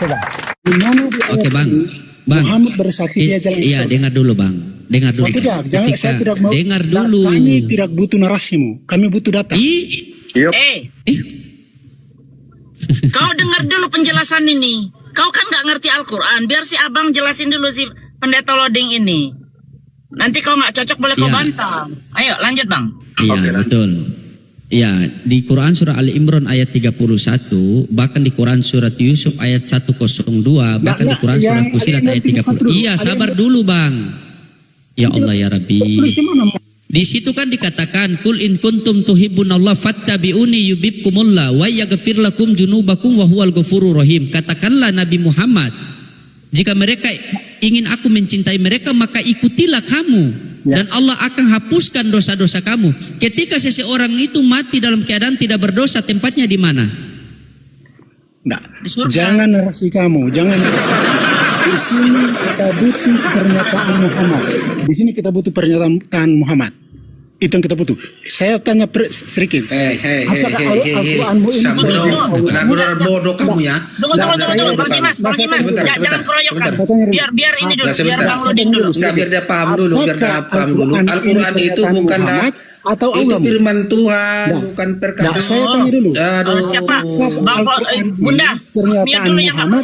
Coba. Di mana di ayat Oke, Bang. ini Bang. Muhammad bersaksi dia jalan ke Iya, surga? dengar dulu, Bang. Dengar dulu. Oh, tidak, jangan, saya tidak mau. Dengar dulu. Kami tidak butuh narasimu, kami butuh data. Kau dengar dulu penjelasan ini. Kau kan nggak ngerti Al-Quran. Biar si abang jelasin dulu si pendeta loading ini. Nanti kau nggak cocok boleh kau bantah. Ayo lanjut, Bang. Iya, betul. Ya, di Quran surah Ali Imran ayat 31, bahkan di Quran surat Yusuf ayat 102, bahkan di Quran surat Fusilat ayat 30. Iya, sabar dulu, Bang. Ya Allah ya Rabbi. Di situ kan dikatakan, "Qul in kuntum tuhibbunallah fattabi'uni yuhibbukumullah wa yaghfir lakum dzunubakum wa huwal ghafurur rahim." Katakanlah Nabi Muhammad, jika mereka ingin aku mencintai mereka, maka ikutilah kamu. Dan Allah akan hapuskan dosa-dosa kamu. Ketika seseorang itu mati dalam keadaan tidak berdosa, tempatnya di mana? Nah, jangan narasi kamu, jangan narasi kamu. Di sini kita butuh pernyataan Muhammad. Di sini kita butuh pernyataan Muhammad. Itu yang kita butuh. Saya tanya sedikit. Apakah Al-Quranmu ini benar-benar bodoh kamu ya? Tunggu, Bang Dimas, jangan keroyokan. Biar ini dulu, biar Bang loading dulu. Biar dia paham dulu, Al-Quran itu bukanlah atau itu firman Tuhan, bukan perkataan. Saya tanya dulu. Siapa? Bunda, pernyataan Muhammad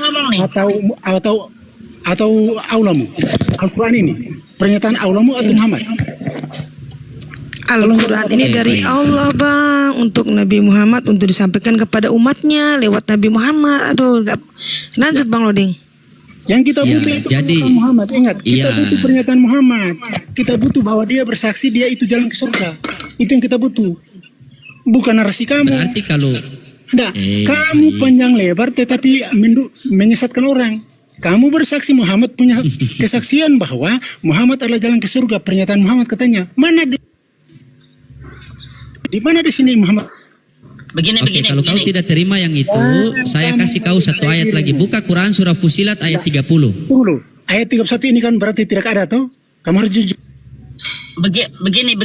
atau aulamu? Al-Quran ini pernyataan aulamu atau Muhammad? Al-Quran ini dari Allah, Bang, untuk Nabi Muhammad, untuk disampaikan kepada umatnya lewat Nabi Muhammad. Aduh, lanjut Bang Loading. Yang kita butuh itu pernyataan Muhammad. Ingat, kita butuh pernyataan Muhammad. Kita butuh bahwa dia bersaksi, dia itu jalan ke surga. Itu yang kita butuh. Bukan narasi kamu. Berarti kalau kamu panjang lebar tetapi menyesatkan orang. Kamu bersaksi Muhammad punya kesaksian bahwa Muhammad adalah jalan ke surga. Pernyataan Muhammad katanya. Di mana di sini Muhammad? Begini. Kalau kau tidak terima yang itu, saya kasih kau satu ayat lagi. Buka Quran surah Fusilat ayat 30. Tunggu. Ayat 31 ini kan berarti tidak ada toh? Kamu harus jujur. Begini.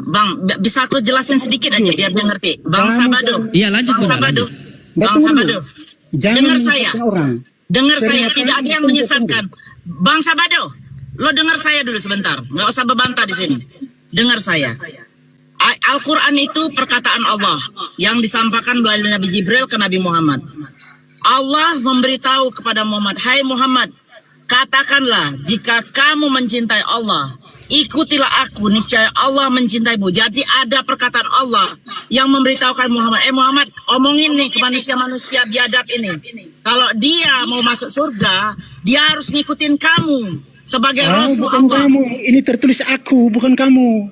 Bang, bisa aku jelasin sedikit aja biar dia ngerti. Bang Sabado. Iya, lanjut. Bang Sabado. Jangan dengar saya. Orang. Dengar saya, tidak ada yang menyesatkan. Bang Sabado, lo dengar saya dulu sebentar. Nggak usah berbantah di sini. Dengar saya. Al-Quran itu perkataan Allah yang disampaikan melalui Nabi Jibril ke Nabi Muhammad. Allah memberitahu kepada Muhammad, "Hai Muhammad, katakanlah jika kamu mencintai Allah, ikutilah aku, niscaya Allah mencintaimu." Jadi ada perkataan Allah yang memberitahukan Muhammad, Muhammad, omongin nih ke manusia-manusia biadab ini. Kalau dia mau masuk surga, dia harus ngikutin kamu. Sebagai Rasul bukan Allah. Kamu, ini tertulis aku, bukan kamu.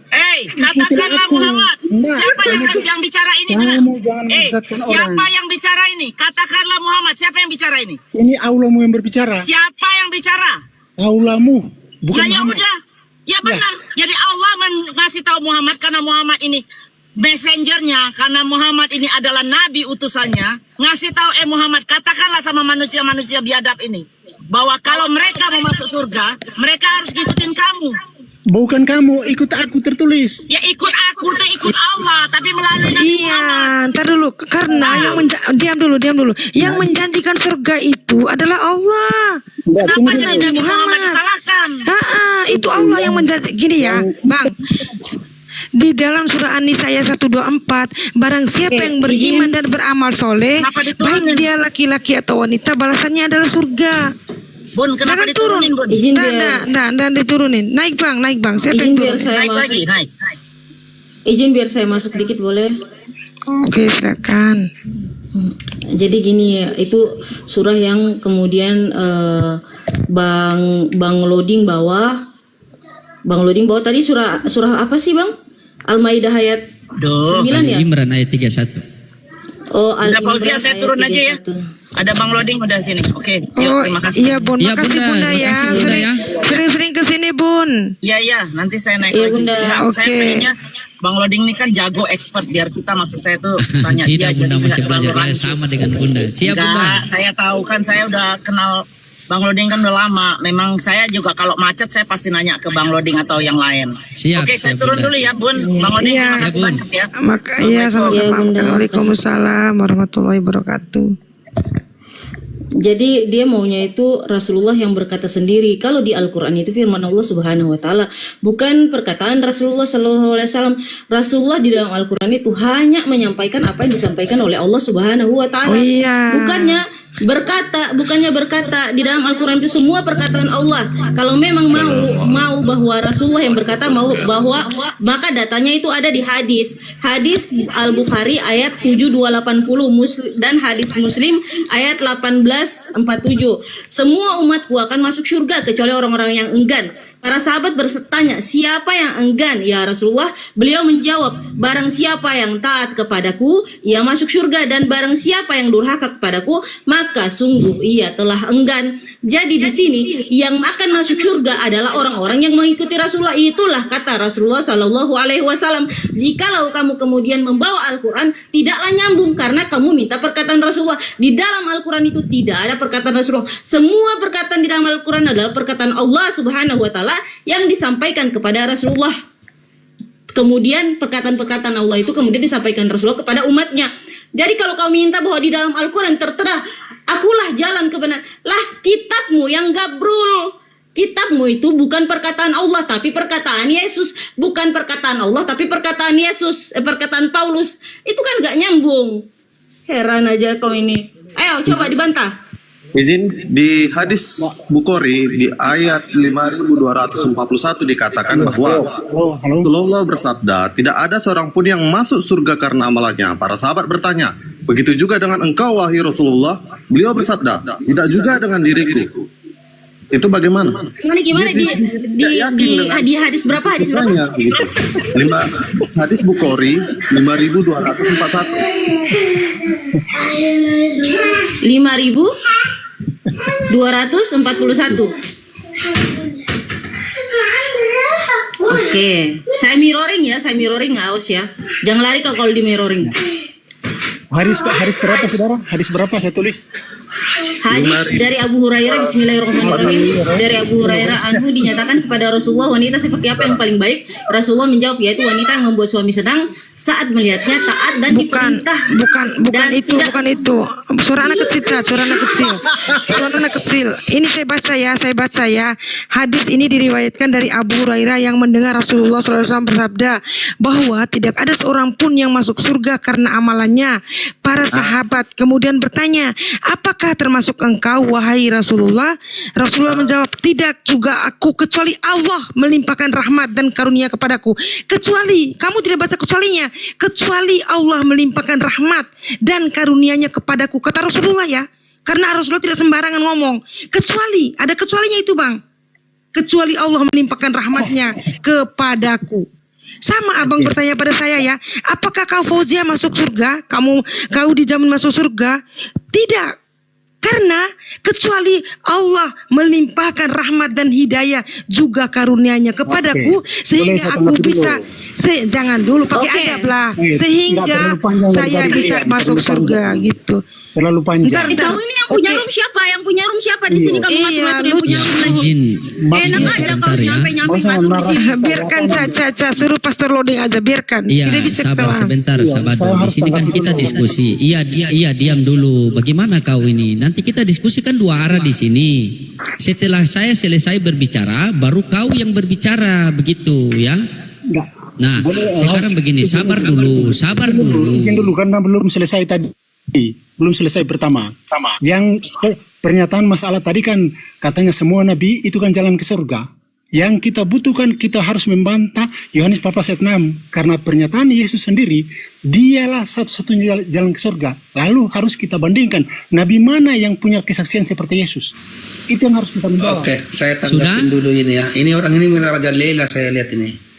Katakanlah Muhammad. Siapa yang bicara ini? Siapa yang bicara ini? Katakanlah Muhammad. Siapa yang bicara ini? Ini Allahmu yang berbicara. Siapa yang bicara? Allahmu, bukan Muhammad. Ya benar. Jadi Allah ngasih tahu Muhammad karena Muhammad ini messengernya, karena Muhammad ini adalah nabi utusannya. Ngasih tahu Muhammad, katakanlah sama manusia-manusia biadab ini bahwa kalau mereka mau masuk surga, mereka harus ngikutin kamu. Bukan kamu, ikut aku tertulis. Ya ikut aku tuh ikut Allah, tapi melalui Nabi Muhammad. Ntar dulu, karena diam dulu. Yang menjanjikan surga itu adalah Allah. Kenapa jadi Nabi Muhammad disalahkan? Itu Allah yang menjanjikan. Gini ya, Bang. Di dalam surah An-Nisa ayat 124, barang siapa yang beriman dan beramal soleh, baik dia laki-laki atau wanita, balasannya adalah surga. Bun, kenapa diturunin, Bun? Dan diturunin. Naik bang. Siapa yang turun? Naik. Izin biar saya masuk dikit boleh? Oke, silakan. Jadi gini ya, itu surah yang kemudian Bang loading bawah tadi surah apa sih Bang? Al-Maidah ayat 9 ya? Imran ayat 31. Oh, Al-Imran saya turun aja ya. Ada Bang Loading udah sini. Oke, terima kasih. Iya, Bun. Makasih Bunda ya. Sering-sering ke sini, Bun. Iya, nanti saya naik lagi. Iya, Bunda. Saya Oke. pengennya Bang Loading ini kan jago expert, biar kita masuk saya tuh tanya Tidak, dia. Bunda jadi masih nggak belajar. terlalu Sama dengan Bunda. Siap, Bunda. Saya tahu kan, saya udah kenal Bang Loading kan udah lama. Memang saya juga kalau macet saya pasti nanya ke Bang Loading atau yang lain. Siap. Oke, saya turun Bunda. dulu ya, Bun. Bang Loading Iya. terima kasih banyak ya. Sama-sama. Waalaikumsalam warahmatullahi wabarakatuh. Jadi dia maunya itu Rasulullah yang berkata sendiri. Kalau di Al-Quran itu firman Allah Subhanahu Wa Taala, bukan perkataan Rasulullah Sallallahu Alaihi Wasallam. Rasulullah di dalam Al-Quran itu hanya menyampaikan apa yang disampaikan oleh Allah Subhanahu Wa Taala. Oh iya. Bukannya berkata di dalam Al-Quran itu semua perkataan Allah. Kalau memang mau bahwa Rasulullah yang berkata bahwa maka datanya itu ada di hadis Al-Bukhari ayat 7280 dan hadis Muslim ayat 1847. Semua umatku akan masuk surga kecuali orang-orang yang enggan. Para sahabat bertanya, siapa yang enggan ya Rasulullah? Beliau menjawab, barang siapa yang taat kepadaku ia masuk surga, dan barang siapa yang durhaka kepadaku maka sungguh ia telah enggan. Jadi di sini yang akan masuk surga adalah orang-orang yang mengikuti Rasulullah. Itulah kata Rasulullah Sallallahu Alaihi Wasallam. Jikalau kamu kemudian membawa Al-Quran, tidaklah nyambung karena kamu minta perkataan Rasulullah. Di dalam Al-Quran itu tidak ada perkataan Rasulullah. Semua perkataan di dalam Al-Quran adalah perkataan Allah Subhanahu Wa Taala yang disampaikan kepada Rasulullah. Kemudian perkataan-perkataan Allah itu kemudian disampaikan Rasulullah kepada umatnya. Jadi kalau kau minta bahwa di dalam Al-Quran tertera, akulah jalan kebenaran, lah kitabmu yang gabrul. Kitabmu itu bukan perkataan Allah tapi perkataan Yesus. Bukan perkataan Allah tapi perkataan Yesus, perkataan Paulus. Itu kan gak nyambung. Heran aja kau ini. Ayo coba dibantah. Izin, di hadis Bukhari di ayat 5241 dikatakan bahwa Rasulullah bersabda, tidak ada seorang pun yang masuk surga karena amalannya. Para sahabat bertanya, begitu juga dengan engkau wahai Rasulullah? Beliau bersabda, tidak juga dengan diriku. Itu bagaimana? Gimana di hadis berapa? Hadis berapa? Gitu. Hadis Bukhari 5241. 5241. Oke, saya mirroring awas ya. Jangan lari kau kalau di mirroring. Hadis berapa saudara? Hadis berapa saya tulis? Hadis dari Abu Hurairah, Bismillahirrahmanirrahim. Dari Abu Hurairah anhu dinyatakan kepada Rasulullah, wanita seperti apa yang paling baik? Rasulullah menjawab, yaitu wanita yang membuat suami senang saat melihatnya, taat dan diperintah. Bukan itu. Suara anak kecil. Ini saya baca ya. Hadis ini diriwayatkan dari Abu Hurairah yang mendengar Rasulullah SAW bersabda bahwa tidak ada seorang pun yang masuk surga karena amalannya. Para sahabat kemudian bertanya, apakah termasuk engkau wahai Rasulullah? Rasulullah menjawab, tidak juga aku, kecuali Allah melimpahkan rahmat dan karunia kepadaku. Kecuali, kamu tidak baca kecualinya, kecuali Allah melimpahkan rahmat dan karunianya kepadaku, kata Rasulullah ya. Karena Rasulullah tidak sembarangan ngomong. Kecuali, ada kecualinya itu bang. Kecuali Allah melimpahkan rahmatnya kepadaku. Sama abang bertanya pada saya ya, apakah kau Fauzia masuk surga? Kau dijamin masuk surga? Tidak. Karena kecuali Allah melimpahkan rahmat dan hidayah juga karunia-Nya kepadaku, sehingga aku bisa jangan dulu pakai adab lah, sehingga saya bisa masuk surga gitu. Terlalu panjang. Kamu ini yang punya room siapa? Yang punya room siapa di sini? Kamu ngatur-ngatur yang punya room lagi. Enak aja kau nyampe ngatur di sini. Biarkan Caca suruh pastor loading aja, biarkan. Iya, sabar sebentar, sabar. Di sini kan kita diskusi. Iya, diam dulu. Bagaimana kau ini? Nanti kita diskusikan dua arah di sini. Setelah saya selesai berbicara, baru kau yang berbicara, begitu ya. Nah, sekarang begini, sabar dulu. Izin dulu karena belum selesai tadi. Belum selesai pertama. Yang pernyataan masalah tadi kan katanya semua nabi itu kan jalan ke surga. Yang kita butuhkan, kita harus membantah Yohanes 14 ayat 6 karena pernyataan Yesus sendiri dialah satu-satunya jalan ke surga. Lalu harus kita bandingkan nabi mana yang punya kesaksian seperti Yesus. Itu yang harus kita menjawab. Oke, saya tanggapin dulu ini ya. Ini orang ini merajalela saya lihat ini.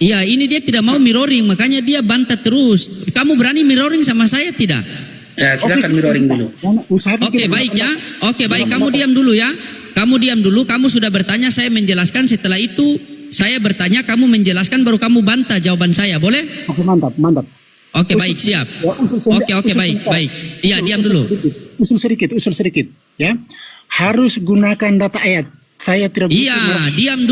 Iya, ini dia tidak mau mirroring, makanya dia bantah terus. Kamu berani mirroring sama saya tidak? Ya, silakan mirroring dulu. Oke, baik ya. Oke, baik, kamu diam dulu ya. Kamu diam dulu, kamu sudah bertanya, saya menjelaskan. Setelah itu, saya bertanya, kamu menjelaskan, baru kamu bantah jawaban saya, boleh? Oke, mantap. Oke, baik, siap. Oke, baik. Iya, diam dulu. Usul sedikit, ya. Harus gunakan data ayat. Saya tidak. Iya, diam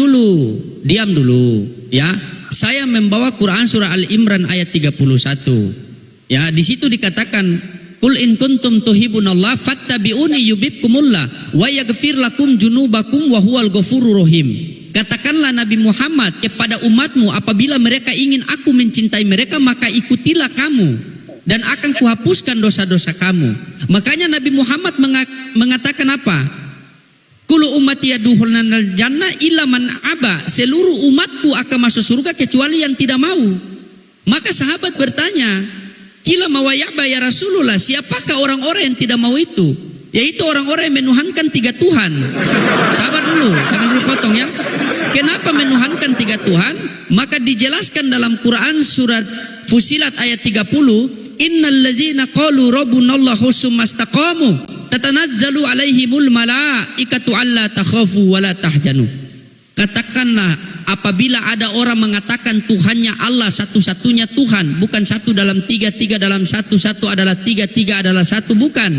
dulu, ya. Saya membawa Quran surah Al-Imran ayat 31. Ya, di situ dikatakan Qul in kuntum tuhibunallah fattabi'uni yubibkumullah wa yaghfir lakum junubakum wa huwal ghafurur rahim. Katakanlah Nabi Muhammad kepada umatmu, apabila mereka ingin aku mencintai mereka, maka ikutilah kamu dan akan kuhapuskan dosa-dosa kamu. Makanya Nabi Muhammad mengatakan apa? Kullu ummati yadkhulunal jannah illa man aba. Seluruh umatku akan masuk surga kecuali yang tidak mau. Maka sahabat bertanya, Kila mawayaba ya Rasulullah, siapakah orang-orang yang tidak mau itu? Yaitu orang-orang yang menuhankan 3 Tuhan. Sabar dulu, jangan dulu potong ya. Kenapa menuhankan 3 Tuhan? Maka dijelaskan dalam Quran surat Fusilat ayat 30, Innal ladzina qalu rabbunallahu sumastaqamu tatanazzalu alaihimul malaikatu alla takhafu wa la tahzanu. Katakanlah, apabila ada orang mengatakan Tuhannya Allah satu-satunya Tuhan, bukan satu dalam tiga, tiga dalam satu, satu adalah tiga, tiga adalah satu, bukan.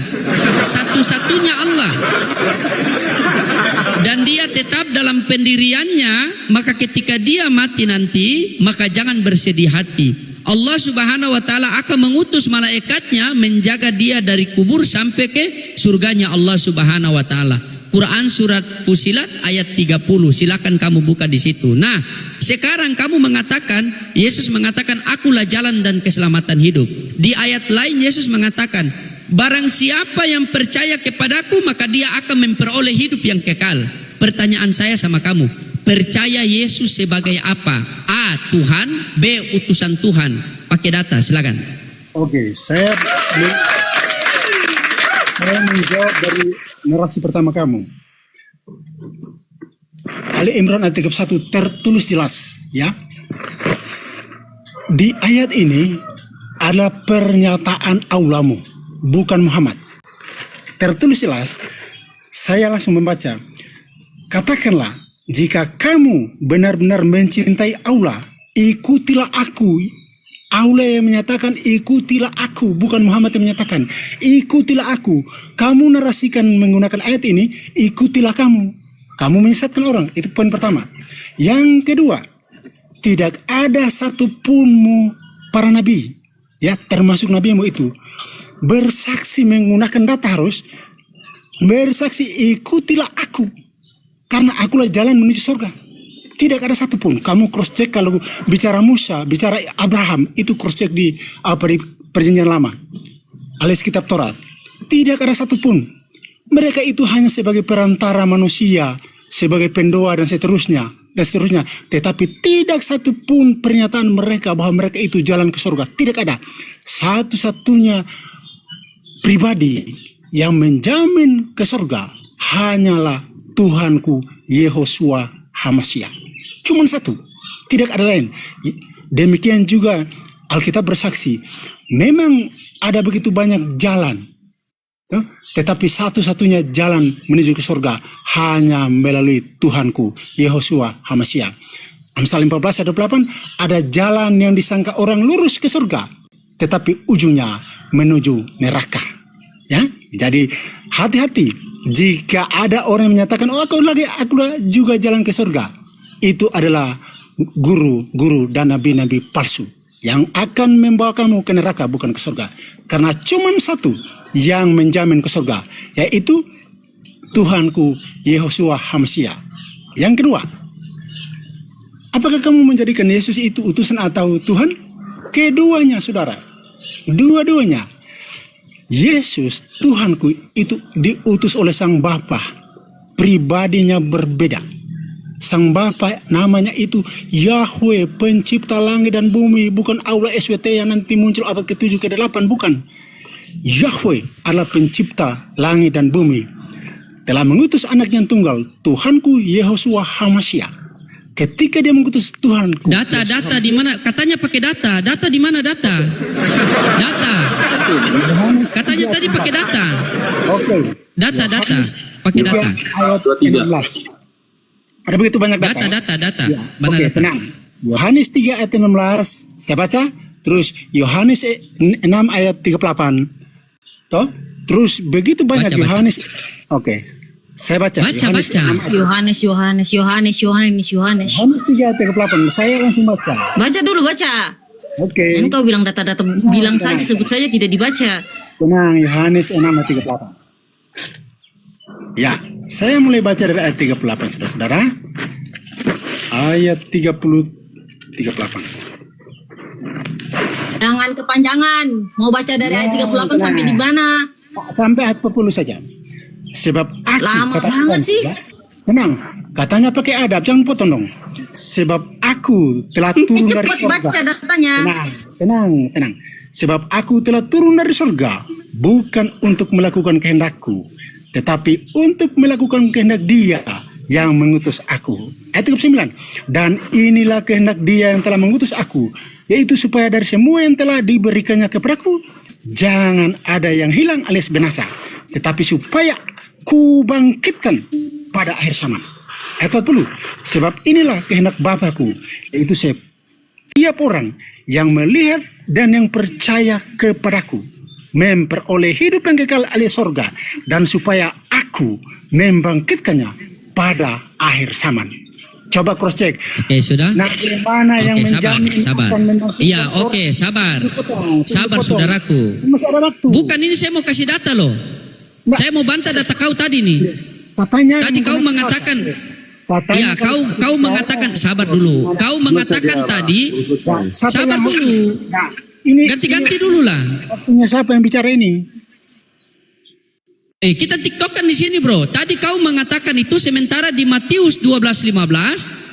Satu-satunya Allah. Dan dia tetap dalam pendiriannya, maka ketika dia mati nanti, maka jangan bersedih hati. Allah Subhanahu wa taala akan mengutus malaikatnya menjaga dia dari kubur sampai ke surganya Allah Subhanahu wa taala. Quran surat Fusilat ayat 30. Silakan kamu buka di situ. Nah, sekarang kamu mengatakan, Yesus mengatakan, akulah jalan dan keselamatan hidup. Di ayat lain Yesus mengatakan, barang siapa yang percaya kepadaku, maka dia akan memperoleh hidup yang kekal. Pertanyaan saya sama kamu, percaya Yesus sebagai apa? A. Tuhan, B. utusan Tuhan. Pakai data, silakan. Oke, saya menjawab dari narasi pertama kamu. Ali Imran ayat 31 tertulis jelas, ya. Di ayat ini adalah pernyataan Allahmu, bukan Muhammad. Tertulis jelas. Saya langsung membaca. Katakanlah, jika kamu benar-benar mencintai Allah, ikutilah aku. Allah yang menyatakan ikutilah aku, bukan Muhammad yang menyatakan ikutilah aku. Kamu narasikan menggunakan ayat ini, ikutilah kamu. Kamu menyesatkan orang, itu poin pertama. Yang kedua, tidak ada satupun para nabi, ya termasuk nabimu itu, bersaksi menggunakan data harus bersaksi ikutilah aku, karena akulah jalan menuju surga. Tidak ada satupun. Kamu cross check kalau bicara Musa, bicara Abraham, itu cross check di perjanjian lama, alias kitab Taurat. Tidak ada satupun. Mereka itu hanya sebagai perantara manusia, sebagai pendoa dan seterusnya. Tetapi tidak satupun pernyataan mereka bahwa mereka itu jalan ke surga. Tidak ada. Satu-satunya pribadi yang menjamin ke surga hanyalah Tuhanku Yehoshua HaMashiach. Cuma satu, tidak ada lain. Demikian juga Alkitab bersaksi, memang ada begitu banyak jalan, tetapi satu-satunya jalan menuju ke surga hanya melalui Tuhanku Yehoshua HaMashiach. Amsal 14 ayat 28, ada jalan yang disangka orang lurus ke surga, tetapi ujungnya menuju neraka. Ya, jadi hati-hati jika ada orang yang menyatakan, oh aku juga jalan ke surga. Itu adalah guru-guru dan nabi-nabi palsu yang akan membawa kamu ke neraka, bukan ke surga. Karena cuma satu yang menjamin ke surga, yaitu Tuhanku Yehoshua HaMashiach. Yang kedua, apakah kamu menjadikan Yesus itu utusan atau Tuhan? Keduanya, saudara. Dua-duanya. Yesus, Tuhanku, itu diutus oleh Sang Bapa. Pribadinya berbeda. Sang Bapa namanya itu Yahweh, pencipta langit dan bumi, bukan Allah SWT yang nanti muncul abad ke-7 ke-8, bukan. Yahweh adalah pencipta langit dan bumi. Telah mengutus anak yang tunggal, Tuhanku Yehoshua HaMashiach. Ketika dia mengutus Tuhanku. Data di mana? Katanya pakai data. Data di mana data? Data. Katanya tadi pakai data. Oke. Data. Pakai data. Ayat 16. Ada begitu banyak data. Data. Ya, Mana oke, data? tenang. Yohanes 3 ayat 16, saya baca. Terus Yohanes 6 ayat 38. Toh? Terus begitu banyak Baca. Yohanes. Oke. Saya baca. Yohanes. Yohanes 3 ayat 38. Saya langsung baca. Baca dulu, baca. Oke. Engkau bilang data-data, bilang saja, sebut saja, tidak dibaca. Tenang, Yohanes 6 ayat 38. Ya, saya mulai baca dari ayat 38, saudara-saudara. Ayat 38. Jangan kepanjangan. Mau baca dari ayat 38 sampai di mana? Sampai ayat 40 saja. Sebab aku Lama katakan, banget sih. ya, tenang, katanya pakai adab, jangan potong dong. Sebab aku telah turun dari Cepat surga. baca datanya. Tenang. Sebab aku telah turun dari surga, bukan untuk melakukan kehendakku, tetapi untuk melakukan kehendak Dia yang mengutus aku. Ayat 39. Dan inilah kehendak Dia yang telah mengutus aku, yaitu supaya dari semua yang telah diberikannya kepadaku, jangan ada yang hilang alias binasa, tetapi supaya ku bangkitkan pada akhir zaman. Ayat 40. Sebab inilah kehendak Bapakku, yaitu setiap orang yang melihat dan yang percaya kepadaku memperoleh hidup yang kekal alias sorga, dan supaya aku membangkitkannya pada akhir zaman. Coba cross check. Oke, sudah? Nah, mana yang menjamin sabar. akan membangkitkan Iya, sorga? oke, sabar. Dipotong. Sabar, saudaraku. Masih ada waktu. Bukan ini saya mau kasih data loh. Nggak. Saya mau bantah data kau tadi nih. Katanya Tadi kau mengatakan, Katanya ya kau mengatakan, sabar dulu. Kau mengatakan tadi, sabar dulu. Nah, ini Ganti-ganti dulu lah. waktunya siapa yang bicara ini? Kita tiktokan di sini, bro. Tadi kau mengatakan itu, sementara di Matius 12:15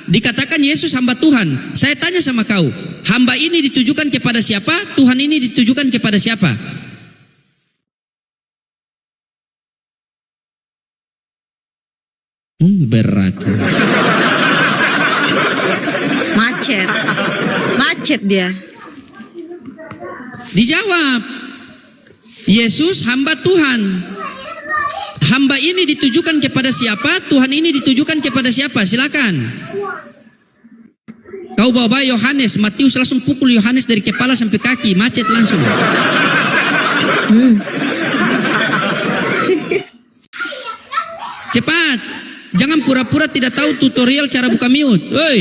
dikatakan Yesus hamba Tuhan. Saya tanya sama kau, hamba ini ditujukan kepada siapa? Tuhan ini ditujukan kepada siapa? Berat. Macet dia. Dijawab, Yesus hamba Tuhan. Hamba ini ditujukan kepada siapa? Tuhan ini ditujukan kepada siapa? Silakan. Kau bawa Yohanes, Matius langsung pukul Yohanes dari kepala sampai kaki, macet langsung. Cepat, jangan pura-pura tidak tahu tutorial cara buka mute. Woi.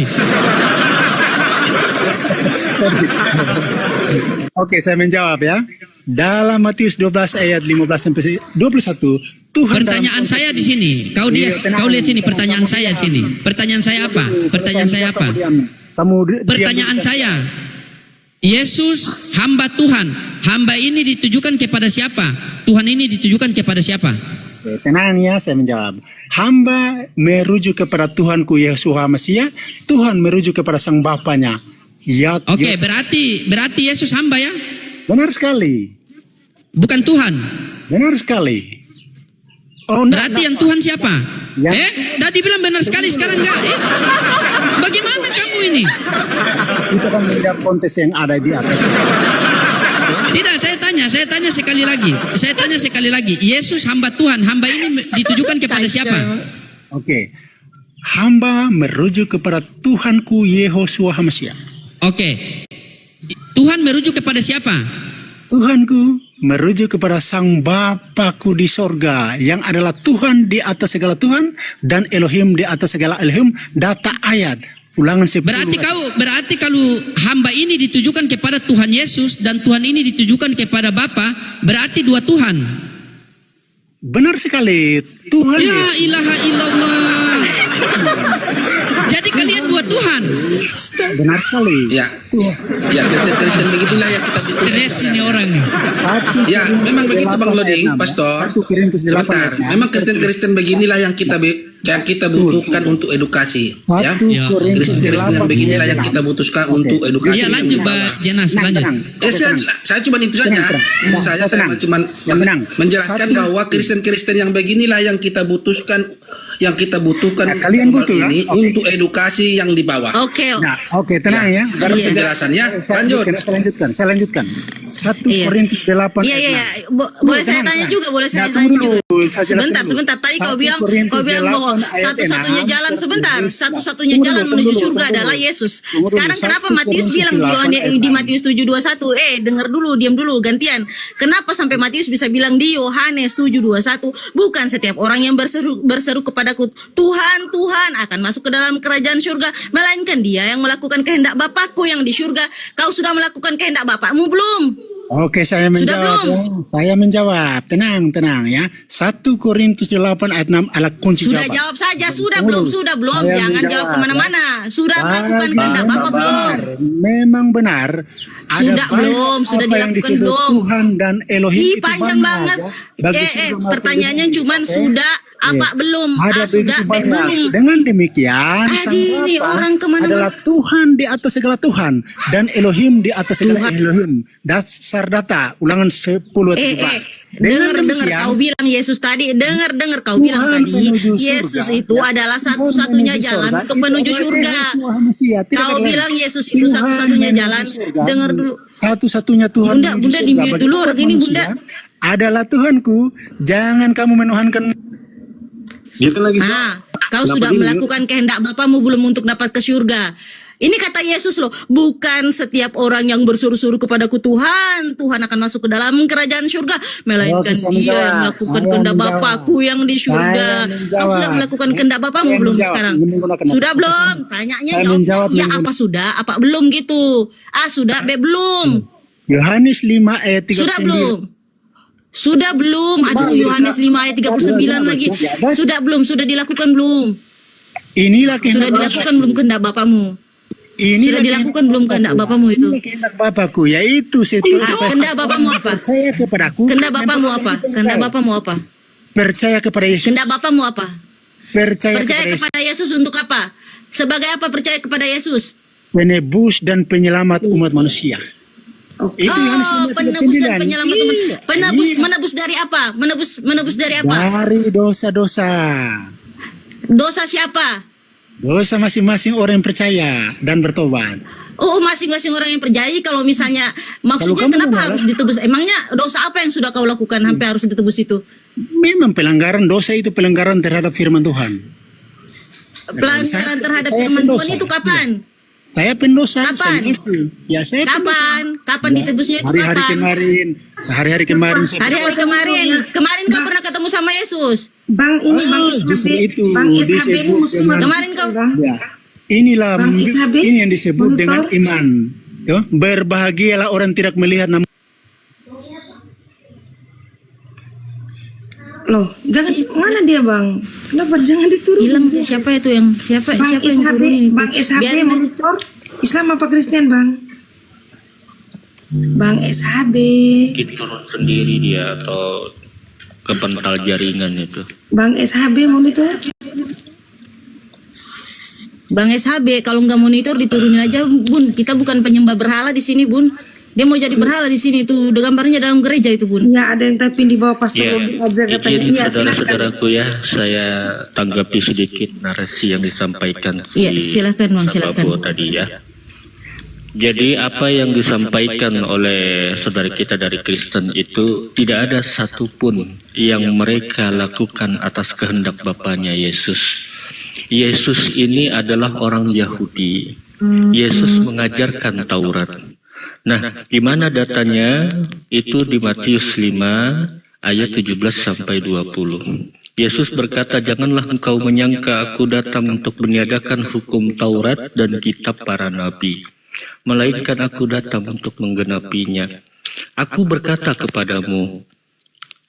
Oke, saya menjawab ya. Dalam Matius 12 ayat 15 sampai 21, Tuhan Pertanyaan saya di sini. Kau lihat sini pertanyaan saya sini. Pertanyaan saya apa? Pertanyaan saya apa? Pertanyaan saya. Yesus hamba Tuhan. Hamba ini ditujukan kepada siapa? Tuhan ini ditujukan kepada siapa? Oke, tenang ya, saya menjawab. Hamba merujuk kepada Tuhanku Yesus Mesias, Tuhan merujuk kepada sang Bapaknya. Ya, Oke, berarti Yesus hamba ya? benar sekali. Bukan Tuhan. Benar sekali. Oh, Berarti yang Tuhan siapa? Yang- Tadi bilang benar sekali, sekarang enggak. Bagaimana kamu ini? Kita kan menjawab konteks yang ada di atas. Tidak, saya tanya sekali lagi. Yesus hamba Tuhan, hamba ini ditujukan kepada siapa? Oke. Hamba merujuk kepada Tuhanku Yehoshua Mesias. Oke. Tuhan merujuk kepada siapa? Tuhanku merujuk kepada sang Bapakku di sorga, yang adalah Tuhan di atas segala Tuhan dan Elohim di atas segala Elohim. Data ayat Ulangan 10. Berarti kalau hamba ini ditujukan kepada Tuhan Yesus dan Tuhan ini ditujukan kepada Bapa, berarti dua Tuhan. Benar sekali. Tuhan Ya Yesus. ilaha illallah. Jadi kalian dua Tuhan. Benar sekali. Ya, Tuhan. ya Kristen-Kristen begitulah yang kita butuhkan. Stres ini orang nih. Ya, memang begitu Bang Loding, Pastor. 1 Korintus 8 Sebentar, ayat 6. memang Kristen-Kristen beginilah yang kita butuhkan untuk edukasi. Ya, 1 Korintus Kristen-Kristen 8 beginilah yang ayat kita 6. butuhkan Oke. untuk edukasi. Iya lanjut Mbak Jenas, lanjut. Saya cuma itu saja. Saya cuma menjelaskan bahwa Kristen-Kristen yang beginilah yang kita butuhkan, Nah, kalian butuh, ini ya? Oke. untuk edukasi yang di bawah. Oke. Nah, oke, tenang ya. Baru Iya. Penjelasannya, lanjut. Saya lanjutkan. 1 Iya. Korintus 8 Iya, ayat iya, 6. boleh saya tenang, tanya tenang. juga, boleh saya Nah, tanya tunggu juga. dulu, saya jelaskan dulu. Sebentar. Tadi kau 1 bilang Korintus bahwa 8 ayat satu-satunya 6 jalan sebentar, tertulis. satu-satunya Tunggu jalan dulu, menuju tunggu surga dulu. adalah Yesus. Tunggu dulu. Sekarang kenapa 1 Matius Korintus bilang 8 ayat di 6? Matius 7:21? Dengar dulu, diam dulu, gantian. Kenapa sampai Matius bisa bilang di Yohanes 7:21? Bukan setiap orang yang berseru kepadaku, Tuhan, Tuhan, akan masuk ke dalam kerajaan surga, melainkan dia yang melakukan kehendak Bapakku yang di surga. Kau sudah melakukan kehendak Bapakmu belum? Oke, saya menjawab. belum? Ya. Saya menjawab. Tenang ya. 1 Korintus 8 ayat 6 adalah kunci Sudah jawaban. jawab saja, sudah Betul. belum? Saya Jangan menjawab, jawab kemana-mana. Sudah melakukan kehendak Bapak belum? Memang benar. Sudah banyak belum? Sudah apa yang dilakukan disebut belum? Tuhan dan Elohim Ih, itu panjang banyak, banget. ya. Bagi seluruh Pertanyaannya manusia. cuman sudah apa belum? Ada Sudah begitu banyak. belum? Dengan demikian, Sang Ini Bapa orang kemana-mana. adalah Tuhan di atas segala Tuhan dan Elohim di atas segala Tuhan. Elohim. Dasar data Ulangan 10 ayat 17. Dengan Dengar demikian, kau bilang Yesus tadi, dengar kau Tuhan bilang tadi menuju Yesus surga, itu ya. adalah Tuhan satu-satunya menuju jalan surga, untuk itu menuju adalah surga. Yeshua Hamasiah, tidak Kau ada lain. bilang Yesus itu Tuhan satu-satunya menuju jalan. surga. Dengar dulu. Satu-satunya Tuhan Bunda, menuju Bunda, surga di-mute bagi dulu umat orang ini, manusia Bunda. adalah Tuhanku. Jangan kamu menuhankan. Dia kan lagi Kau Kenapa sudah di-mute? melakukan kehendak Bapamu belum untuk dapat ke surga. Ini kata Yesus loh, bukan setiap orang yang bersuruh-suruh kepadaku Tuhan akan masuk ke dalam kerajaan surga, melainkan Oke, saya dia menjawab. yang melakukan Saya kehendak menjawab. Bapakku yang di surga. Saya menjawab. Kau sudah melakukan kehendak Bapamu Saya belum menjawab. sekarang? Ini menggunakan Sudah apa? belum? Tanyanya Saya jawab. menjawab Ya menggunakan- apa sudah? Apa belum gitu? Sudah belum? Yohanes 5 ayat 39. Sudah belum? Sudah belum? Aduh, Yohanes 5 ayat 39 lagi. Sudah belum? Sudah dilakukan belum? Inilah Sudah kehendak dilakukan belum kehendak Bapamu? Inilah Sudah dilakukan belum kehendak Bapamu itu? Inilah kehendak Bapakku, yaitu Kehendak Bapamu apa? percaya kepadaku. Kehendak Bapamu apa? Kehendak Bapamu apa? Percaya kepada Yesus. Kehendak Bapamu apa? Percaya Percaya kepada Yesus. kepada Yesus untuk apa? Sebagai apa percaya kepada Yesus? Penebus dan penyelamat umat manusia. Itu Yohanes 5 ayat Penebus dan 39. penyelamat umat. Iya, Menebus dari apa? Menebus dari apa? dari dosa-dosa. Dosa siapa? Dosa masing-masing orang yang percaya dan bertobat. Oh, masing-masing orang yang percaya. Kalau misalnya maksudnya kamu kenapa menolak- harus ditebus? Emangnya dosa apa yang sudah kau lakukan sampai harus ditebus itu? Memang pelanggaran dosa itu pelanggaran terhadap firman Tuhan. Pelanggaran terhadap saya firman pendosa. Tuhan itu kapan? Saya pendosa. Kapan? Saya mengerti. Ya, saya Kapan? pendosa. Kapan Ya, ditebusnya itu hari-hari kapan? kemarin. Sehari-hari kemarin. saya- Hari-hari kemarin kau pernah ketemu sama Yesus. Bang ini Bang justru SHB, itu Bang SHB ini disebut muslim dengan- Kemarin kau Ya. Inilah Bang SHB, ini yang disebut monitor. dengan iman. Ya, berbahagialah orang tidak melihat nama. Loh, jangan mana dia Bang? Kenapa jangan diturunin? hilang dia. Siapa itu yang siapa Bang siapa yang SHB, turunin itu? Bang SHB Biarin aja. monitor Islam apa Kristen Bang? Bang SHB, turun sendiri dia atau kepental jaringan itu. Bang SHB monitor. Bang SHB, kalau nggak monitor diturunin aja, Bun. Kita bukan penyembah berhala di sini, Bun. Dia mau jadi berhala di sini tuh. Gambarnya dalam gereja itu, Bun. Ya ada yang typing di bawah Pastor Ya, Robi aja katanya. izin Iya silakan. saudara-saudaraku ya, saya tanggapi sedikit narasi yang disampaikan Iya, si silakan, Bang, silakan. Bapak tadi ya. Jadi apa yang disampaikan oleh saudara kita dari Kristen itu tidak ada satupun yang mereka lakukan atas kehendak Bapaknya Yesus. Yesus ini adalah orang Yahudi. Yesus mengajarkan Taurat. Nah, di mana datanya? Itu di Matius 5 ayat 17 sampai 20. Yesus berkata, "Janganlah engkau menyangka aku datang untuk meniadakan hukum Taurat dan kitab para nabi, melainkan aku datang untuk menggenapinya. Aku berkata kepadamu,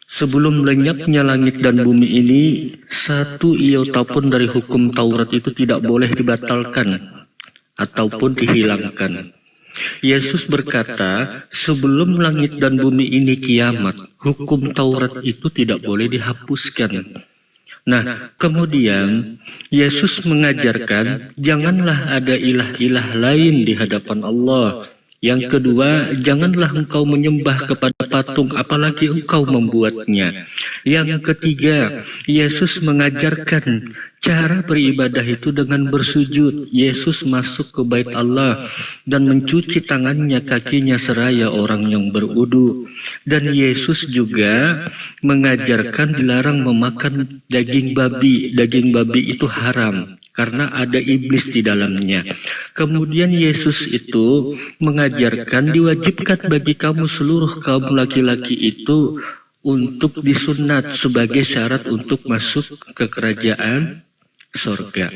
sebelum lenyapnya langit dan bumi ini, satu iota pun dari hukum Taurat itu tidak boleh dibatalkan ataupun dihilangkan." Yesus berkata, sebelum langit dan bumi ini kiamat, hukum Taurat itu tidak boleh dihapuskan. Nah, kemudian Yesus mengajarkan, janganlah ada ilah-ilah lain di hadapan Allah. Yang kedua, janganlah engkau menyembah kepada patung, apalagi engkau membuatnya. Yang ketiga, Yesus mengajarkan cara beribadah itu dengan bersujud. Yesus masuk ke bait Allah dan mencuci tangannya, kakinya seraya orang yang berudu. Dan Yesus juga mengajarkan dilarang memakan daging babi. Daging babi itu haram karena ada iblis di dalamnya. Kemudian Yesus itu mengajarkan diwajibkan bagi kamu seluruh kaum laki-laki itu untuk disunat sebagai syarat untuk masuk ke kerajaan sorga.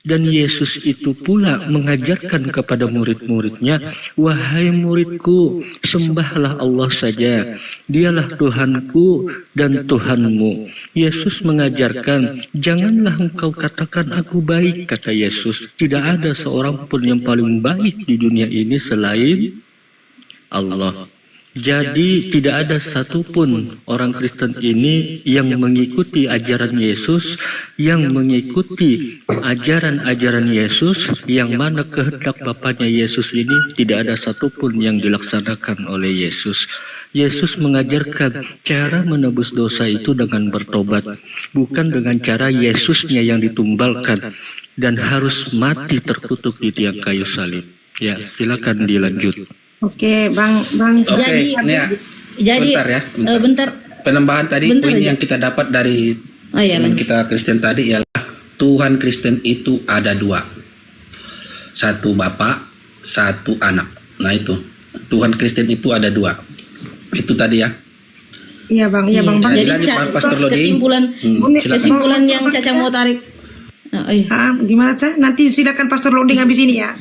Dan Yesus itu pula mengajarkan kepada murid-muridnya, wahai muridku, sembahlah Allah saja. Dialah Tuhanku dan Tuhanmu. Yesus mengajarkan, janganlah engkau katakan aku baik, kata Yesus. Tidak ada seorang pun yang paling baik di dunia ini selain Allah. Jadi tidak ada satupun orang Kristen ini yang mengikuti ajaran Yesus, yang mengikuti ajaran-ajaran Yesus, yang mana kehendak Bapanya Yesus ini tidak ada satupun yang dilaksanakan oleh Yesus. Yesus mengajarkan cara menebus dosa itu dengan bertobat, bukan dengan cara Yesusnya yang ditumbalkan dan harus mati tertutup di tiang kayu salib. Ya, silakan dilanjut. Oke, Bang. Jadi, bentar ya. bentar. Penambahan tadi Bentar poin aja. yang kita dapat dari Iya, teman lanjut. kita Kristen tadi ialah Tuhan Kristen itu ada dua. Satu Bapa, satu anak. Nah itu. Tuhan Kristen itu ada dua. Itu tadi ya. Iya, Bang. Jadi Dilanjut, Pastor Loding. kesimpulan Silakan. yang Caca mau tarik. Iya. Gimana, Ca? Nanti silakan Pastor Loding habis ini ya.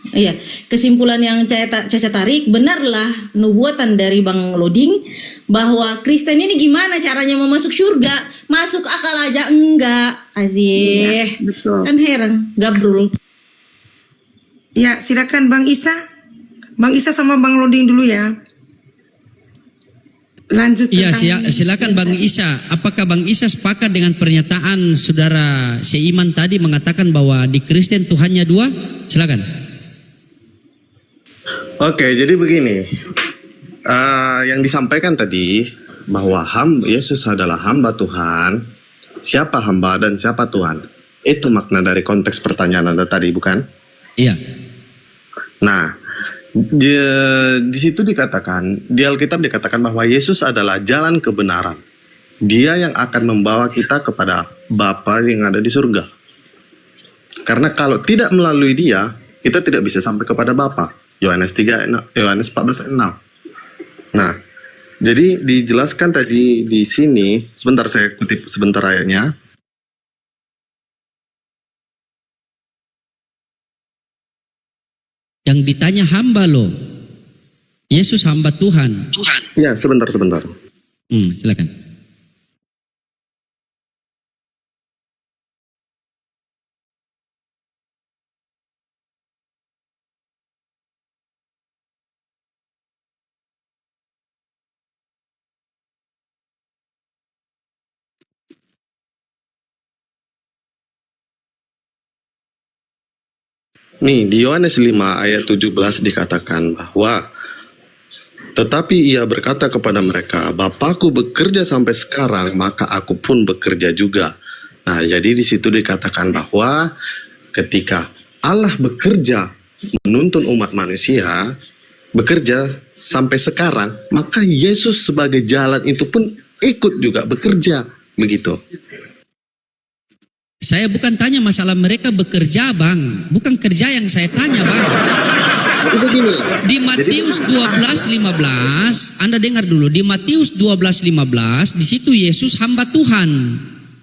Iya, kesimpulan yang Caca tarik, benarlah nubuatan dari Bang Loding bahwa Kristen ini gimana caranya mau masuk surga, masuk akal aja enggak. Aduh, Betul. kan heran, gabrul. Ya, silakan Bang Isa. Bang Isa sama Bang Loding dulu ya. Lanjut. Iya, tentang- silakan Bang Isa. Apakah Bang Isa sepakat dengan pernyataan saudara seiman tadi mengatakan bahwa di Kristen Tuhannya dua? Silakan. Oke, jadi begini. Yang disampaikan tadi bahwa Yesus adalah hamba Tuhan. Siapa hamba dan siapa Tuhan? Itu makna dari konteks pertanyaan Anda tadi, bukan? Iya. Nah, di situ dikatakan, di Alkitab dikatakan bahwa Yesus adalah jalan kebenaran. Dia yang akan membawa kita kepada Bapa yang ada di surga. Karena kalau tidak melalui Dia, kita tidak bisa sampai kepada Bapa. Yohanes 14:6. Nah, jadi dijelaskan tadi di sini, sebentar saya kutip sebentar ayatnya. Yang ditanya hamba loh. Yesus hamba Tuhan. Ya, sebentar. Silakan. Nih, di Yohanes 5 ayat 17 dikatakan bahwa tetapi ia berkata kepada mereka, Bapakku bekerja sampai sekarang, maka aku pun bekerja juga. Nah, jadi di situ dikatakan bahwa ketika Allah bekerja menuntun umat manusia, bekerja sampai sekarang, maka Yesus sebagai jalan itu pun ikut juga bekerja, begitu. Saya bukan tanya masalah mereka bekerja, Bang. Bukan kerja yang saya tanya, Bang. Jadi begini. Di Matius 12:15, Anda dengar dulu, di Matius 12:15, di situ Yesus hamba Tuhan.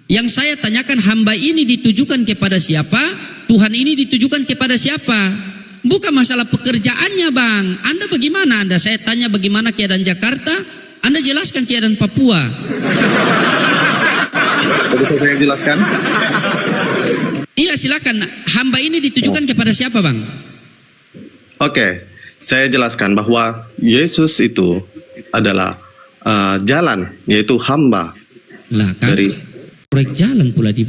Yang saya tanyakan, hamba ini ditujukan kepada siapa? Tuhan ini ditujukan kepada siapa? Bukan masalah pekerjaannya, Bang. Anda bagaimana? Saya tanya bagaimana keadaan Jakarta, Anda jelaskan keadaan Papua. Bisa saya jelaskan? Iya, silakan. Hamba ini ditujukan kepada siapa, Bang? Oke, saya jelaskan bahwa Yesus itu adalah jalan, yaitu hamba. Lah kan, proyek jalan pula di.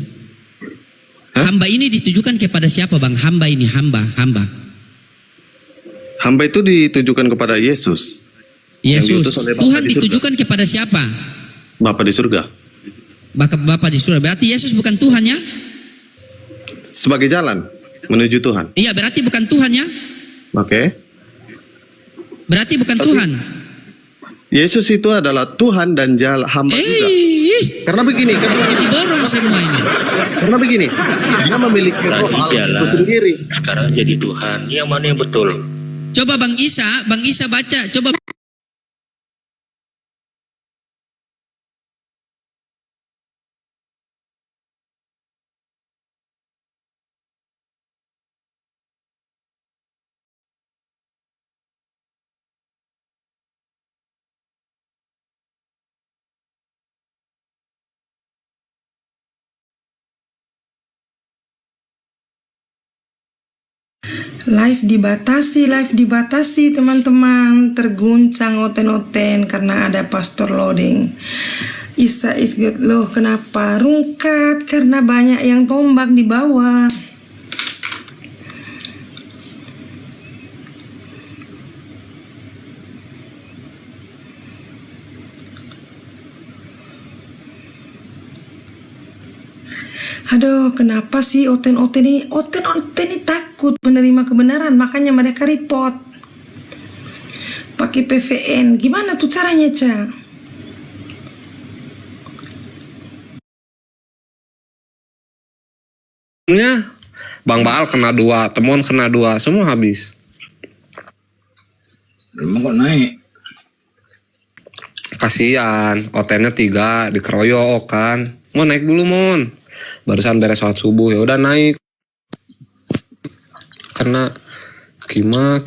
Hamba ini ditujukan kepada siapa, Bang? Hamba ini, hamba. Hamba itu ditujukan kepada Yesus. Yesus. diutus oleh Bapa Tuhan di surga. ditujukan kepada siapa? Bapa di surga. Bapa di surga. Berarti Yesus bukan Tuhan ya? Sebagai jalan menuju Tuhan. Iya, berarti bukan Tuhan ya? Oke. Berarti bukan Tuhan. Yesus itu adalah Tuhan dan hamba juga. Karena begini, diborong semua ini. Karena begini, dia memiliki roh Allah itu sendiri. Sekarang jadi Tuhan. Yang mana yang betul? Coba Bang Isa baca. Coba Live dibatasi teman-teman, terguncang oten-oten karena ada pastor loading. Isa is good. Loh kenapa rungkat? Karena banyak yang tombak di bawah. Aduh, kenapa sih oten-oten ini takut menerima kebenaran, makanya mereka report pakai PVN. Gimana tuh caranya, Ca? Bang Baal kena 2, Temon kena 2, semua habis. Emang kok naik? Kasihan, otennya 3 dikeroyok kan. Mau naik dulu Mon. Barusan beres sholat subuh ya udah naik. Karena kima.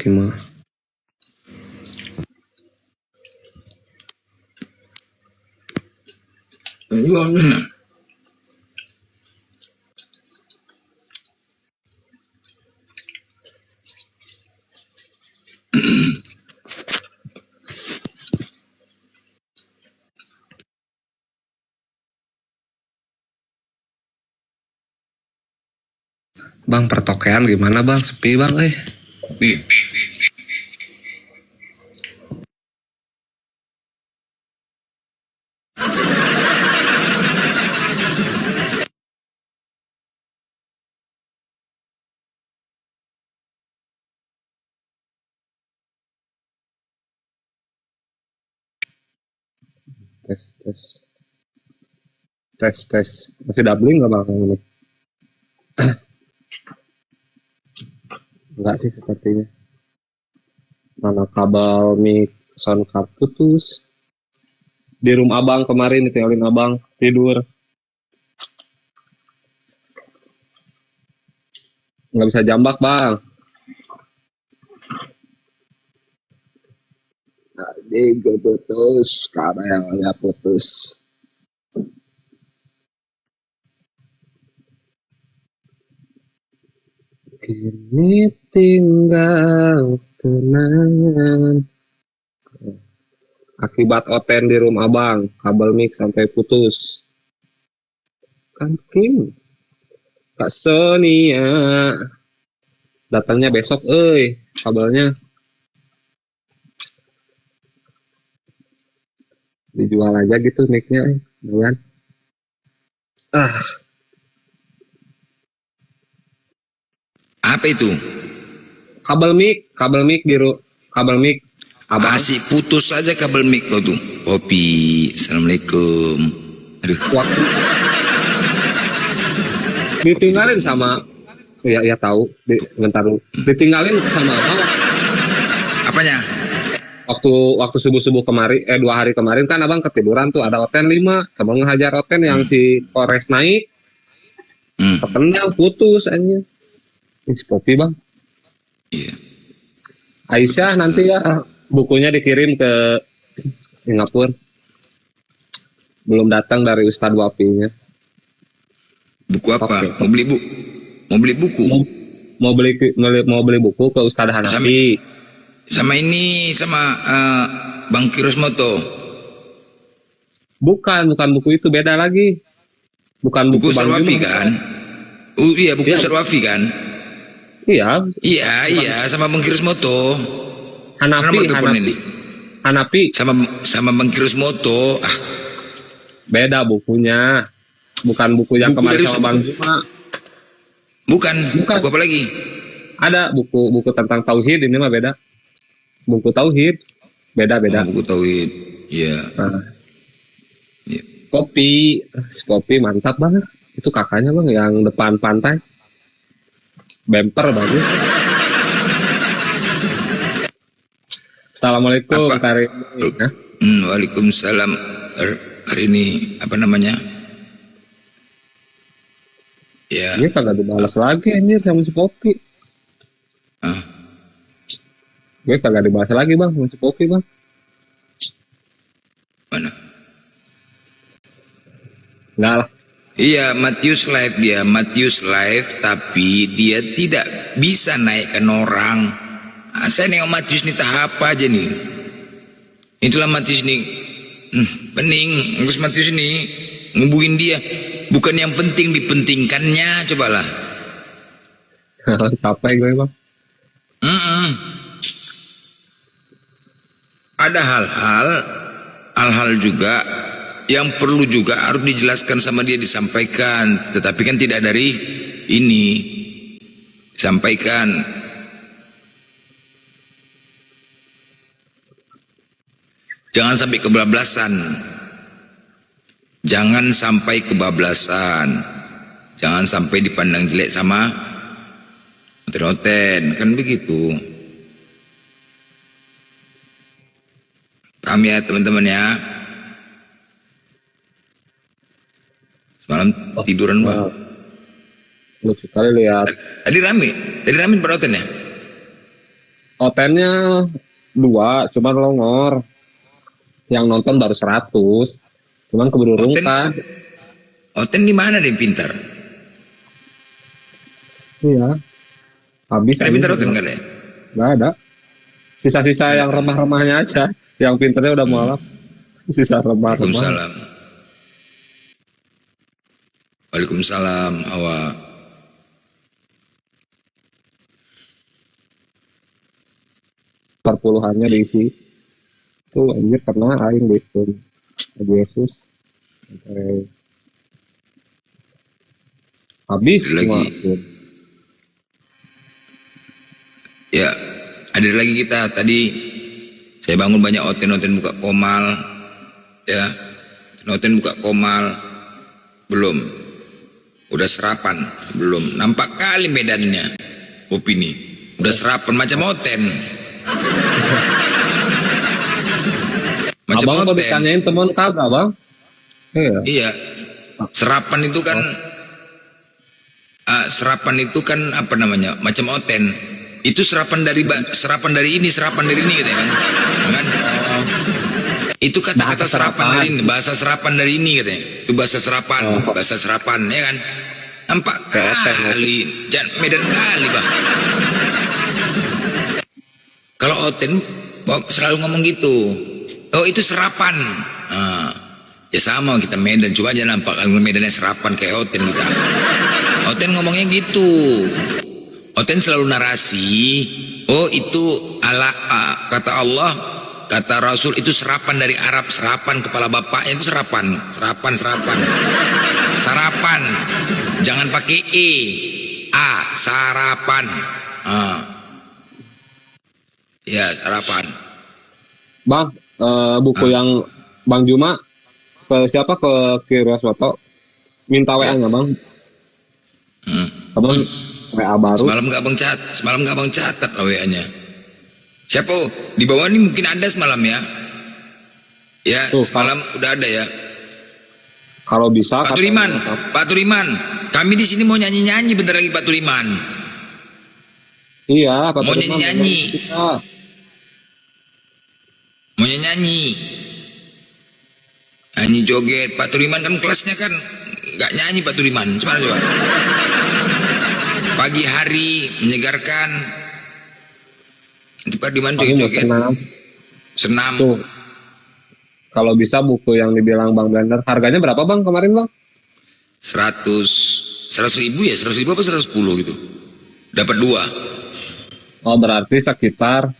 Bang, pertokean gimana bang? Sepi bang, Tes. Masih doubling nggak bang ini? Enggak sih sepertinya. Mana kabel mic sound card putus. Di room abang kemarin ditinggalin abang tidur. Nggak bisa jambak bang. Jadi gue putus, karena yang lainnya putus. Kini tinggal kenangan. Akibat oten di room abang, kabel mic sampai putus. Kan Kim, Kak Sonia, datangnya besok, kabelnya. Dijual aja gitu mic-nya, jangan. Apa itu? Kabel mic kabel mic. Masih putus aja kabel mic kau tuh. Kopi. Assalamualaikum. Aduh. Waktu ditinggalin sama, ya tahu. Bentar dulu. Ditinggalin sama apa? Apanya? Waktu subuh kemarin, 2 hari kemarin kan abang ketiduran tuh, ada oten 5, sama ngehajar oten yang si Kores naik, ketendang putus aja. Ini si Popi bang. Iya. Aisyah nanti ya bukunya dikirim ke Singapura. Belum datang dari Ustadz Wapinya. Buku apa? Okay. Mau beli buku? Mau beli buku ke Ustadz Hanafi. Sama Bang Kirosmoto. Bukan buku itu, beda lagi. Bukan buku Bang Sarwafi kan? Iya, buku Sarwafi kan? Iya, sama Bang Kirosmoto. Hanafi. Sama Bang Kirosmoto. Beda bukunya. Bukan buku yang kemarin sama Bang Juma. Bukan. Buku apa lagi? Ada buku tentang tauhid, ini mah beda. Buku tauhid beda. Buku tauhid. Iya. Yeah. Kopi mantap banget. Itu kakaknya bang yang depan pantai. Bemper bagus. Assalamualaikum Kari. Waalaikumsalam. Hari ini apa namanya? Ya. Ini kagak dibalas lagi anjir sama si Popi. Gue kagak dibahas lagi bang, masih Popi bang. Mana? Enggak lah. Iya, Matius Live, tapi dia tidak bisa naikkan orang. Saya nengok Matius nih tahap apa aja nih. Itulah Matius nih. Pening, Gus Matius nih ngubungin dia. Bukan yang penting dipentingkannya, cobalah. Capek gue bang. Ada hal-hal juga yang perlu juga harus dijelaskan sama dia, disampaikan. Tetapi kan tidak dari ini sampaikan. Jangan sampai kebablasan. Jangan sampai kebablasan. Jangan sampai dipandang jelek sama oten-oten, kan begitu. Paham ya teman-teman ya? Semalam tiduran bang. Lucu kali lihat. Tadi rame pada oten ya? Otennya 2, cuman longor. Yang nonton baru 100. Cuman keburu rungkat. Oten di mana deh pintar? Iya. Habis. Ada pintar oten nggak ada? Nggak ada. Sisa-sisa yang remah-remahnya aja. Yang pintarnya udah mualaf. Sisa remah-remah. Waalaikumsalam. Waalaikumsalam. Awak. Perpuluhannya diisi. Itu anjir karena aing gitu. Yesus. Sampai habis lagi. Ya, hadir lagi kita. Tadi saya bangun banyak oten buka komal. Ya, oten buka komal. Belum. Udah serapan. Belum. Nampak kali medannya. Opini. Udah serapan macam oten. Macam abang kok oten. ditanyain teman kagak bang? Iya. Serapan itu kan apa namanya? Macam oten. Itu serapan dari ini gitu kan. Kan? Itu kata-kata serapan dari ini, bahasa serapan dari ini katanya. Itu bahasa serapan ya kan. Nampak kali, jangan medan kali bah. Kalau oten selalu ngomong gitu. Oh itu serapan. Ya sama kita Medan, coba aja nampak kalau Medannya serapan kayak Oten kita. Oten ngomongnya gitu. Oten selalu narasi. Oh itu kata Allah, kata Rasul itu serapan dari Arab, serapan kepala bapaknya itu serapan. Sarapan. Jangan pakai sarapan. Ya sarapan. Bang, buku yang Bang Juma ke siapa, ke Kiraswato minta WA-nya bang. Abang WA baru. Semalam nggak bang catat lah WA-nya. Siapa? Di bawah ini mungkin ada semalam ya. Ya tuh, semalam udah ada ya. Kalau bisa. Pak Turiman, kami di sini mau nyanyi bentar lagi Pak Turiman. Iya, Pak mau Turiman. Mau nyanyi joget. Pak Turiman kan kelasnya kan nggak nyanyi Pak Turiman. Coba. Pagi hari menyegarkan. Nanti Pak Turiman joget. Senam. Tuh. Kalau bisa buku yang dibilang Bang Blender, harganya berapa Bang kemarin Bang? 100.000 ya, 100.000 apa 110 gitu. Dapat 2. Oh berarti sekitar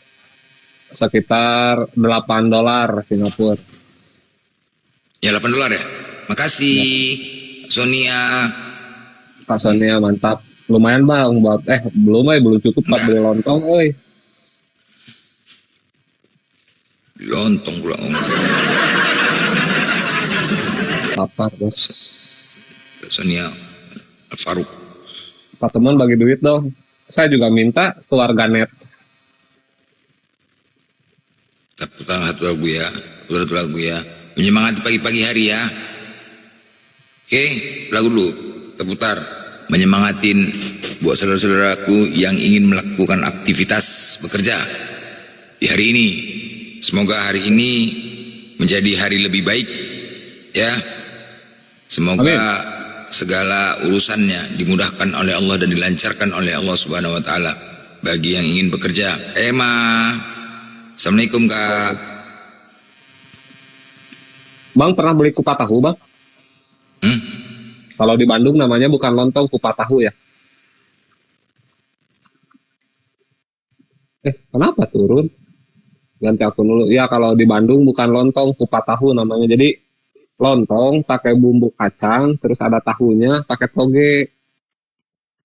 $8 Singapura. Ya $8 ya. Makasih Sonia. Pak Sonia mantap. Lumayan bang buat belum cukup buat beli lontong. Lontong pula. Lapar bos. Sonia Faruk. Pak teman bagi duit dong. Saya juga minta keluarga net. Satu lagu ya. Menyemangati pagi-pagi hari ya. Oke, lagu dulu. Terputar. Menyemangatin buat saudara-saudaraku yang ingin melakukan aktivitas bekerja di hari ini. Semoga hari ini menjadi hari lebih baik. Ya. Semoga segala urusannya dimudahkan oleh Allah dan dilancarkan oleh Allah Subhanahu wa taala bagi yang ingin bekerja. Ma. Assalamualaikum Kak. Bang pernah beli kupat tahu, Bang? Kalau di Bandung namanya bukan lontong, kupat tahu ya. Kenapa turun? Ganti akun dulu. Ya kalau di Bandung bukan lontong, kupat tahu namanya. Jadi lontong pakai bumbu kacang, terus ada tahunya pakai toge.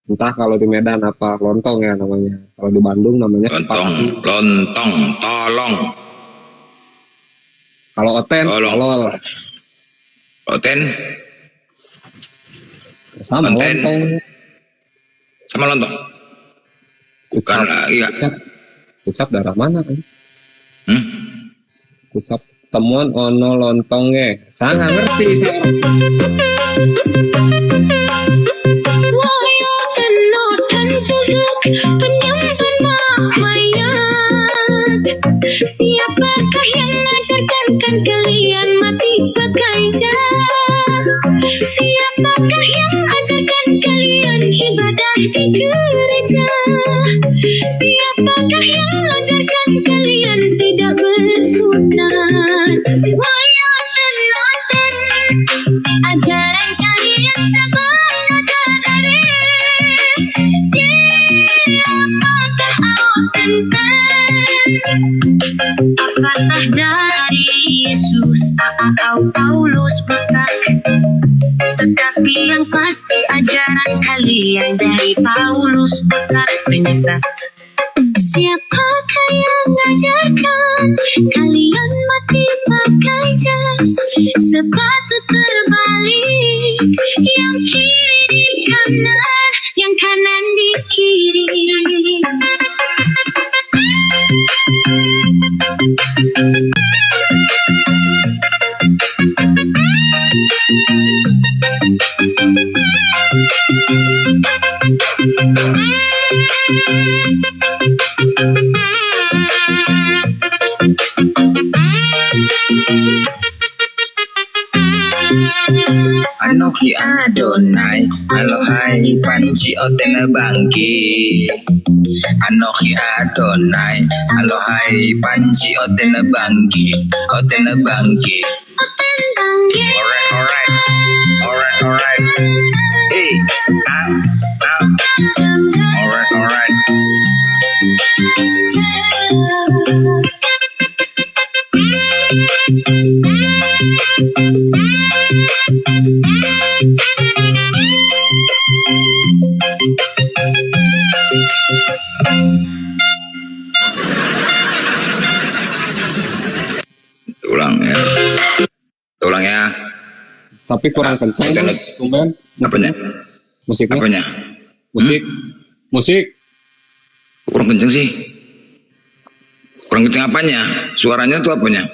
Entah kalau di Medan apa, lontong ya namanya. Kalau di Bandung namanya lontong, tolong. Kalau oten, tolol. Oten? Sama Oten. lontong. Sama lontong? Bukan lagi ya. Kucap darah mana kan? Kucap temuan ono lontongnya. Saya nggak ngerti sih Siapakah yang mengajarkan kalian mati pakai jas? Siapakah yang ajarkan kalian ibadah di gereja? Siapakah yang ajarkan kalian tidak bersunat? Wayatan ajaran kalian sabar dari siapakah apakah dari Yesus atau Paulus bukan? Tetapi yang pasti ajaran kalian dari Paulus bukan penyesat. Siapakah yang mengajarkan kalian mati pakai jas? Sepatu terbalik, yang kiri di kanan, yang kanan di kiri. Anoki Adonai, Elohai Panji Otena Bangki. Anoki Adonai, Elohai Panji Otena Bangki. Otena Bangki. Alright. Hey, alright. Ulang ya. Tapi kurang kencang. Tumben. Apanya? Musiknya. Apanya? Musik. Kurang kencang sih. Kurang kencang apanya? Suaranya tuh apanya?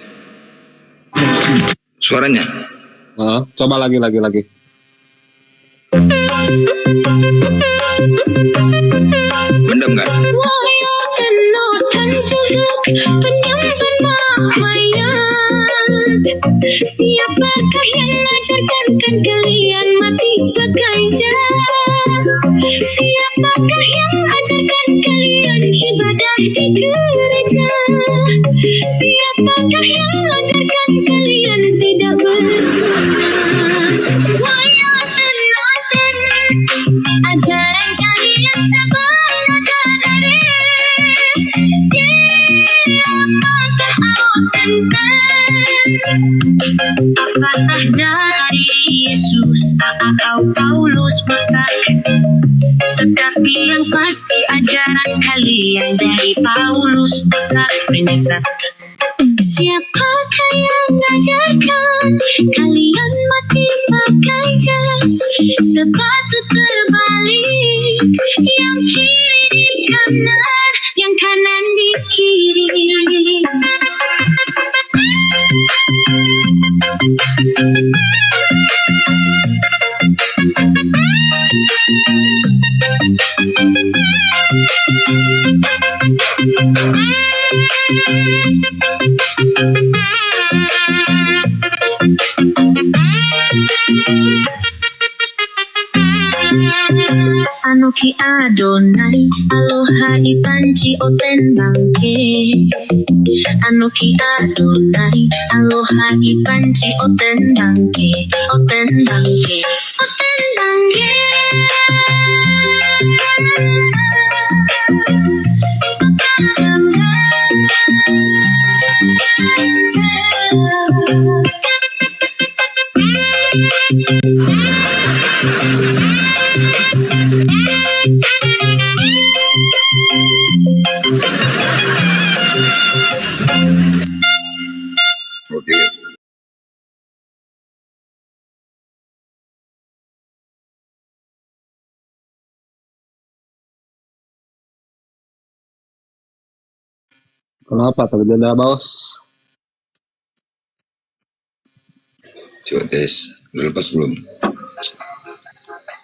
Suaranya? Coba lagi. Mendem kan? Siapakah yang mengajarkan kalian mati pakai jas? Siapakah yang mengajarkan kalian ibadah di gereja? Siapakah yang mengajarkan kalian tidak bersunat? Wayatan ajaran kalian sabar dari siapakah apakah dari Yesus atau Paulus bukan? Tetapi yang pasti ajaran kalian dari Paulus bukan penyesat. Siapakah yang mengajarkan kalian mati pakai jas? Sepatu terbalik, yang kiri di kanan, yang kanan di kiri. Anoki Adonai, aloha ipanci oten bangke. Anoki Adonai, aloha ipanci oten bangke, oten bangke, oten bangke. Oke. Kenapa terjadi bos? Coba tes. Udah lepas belum?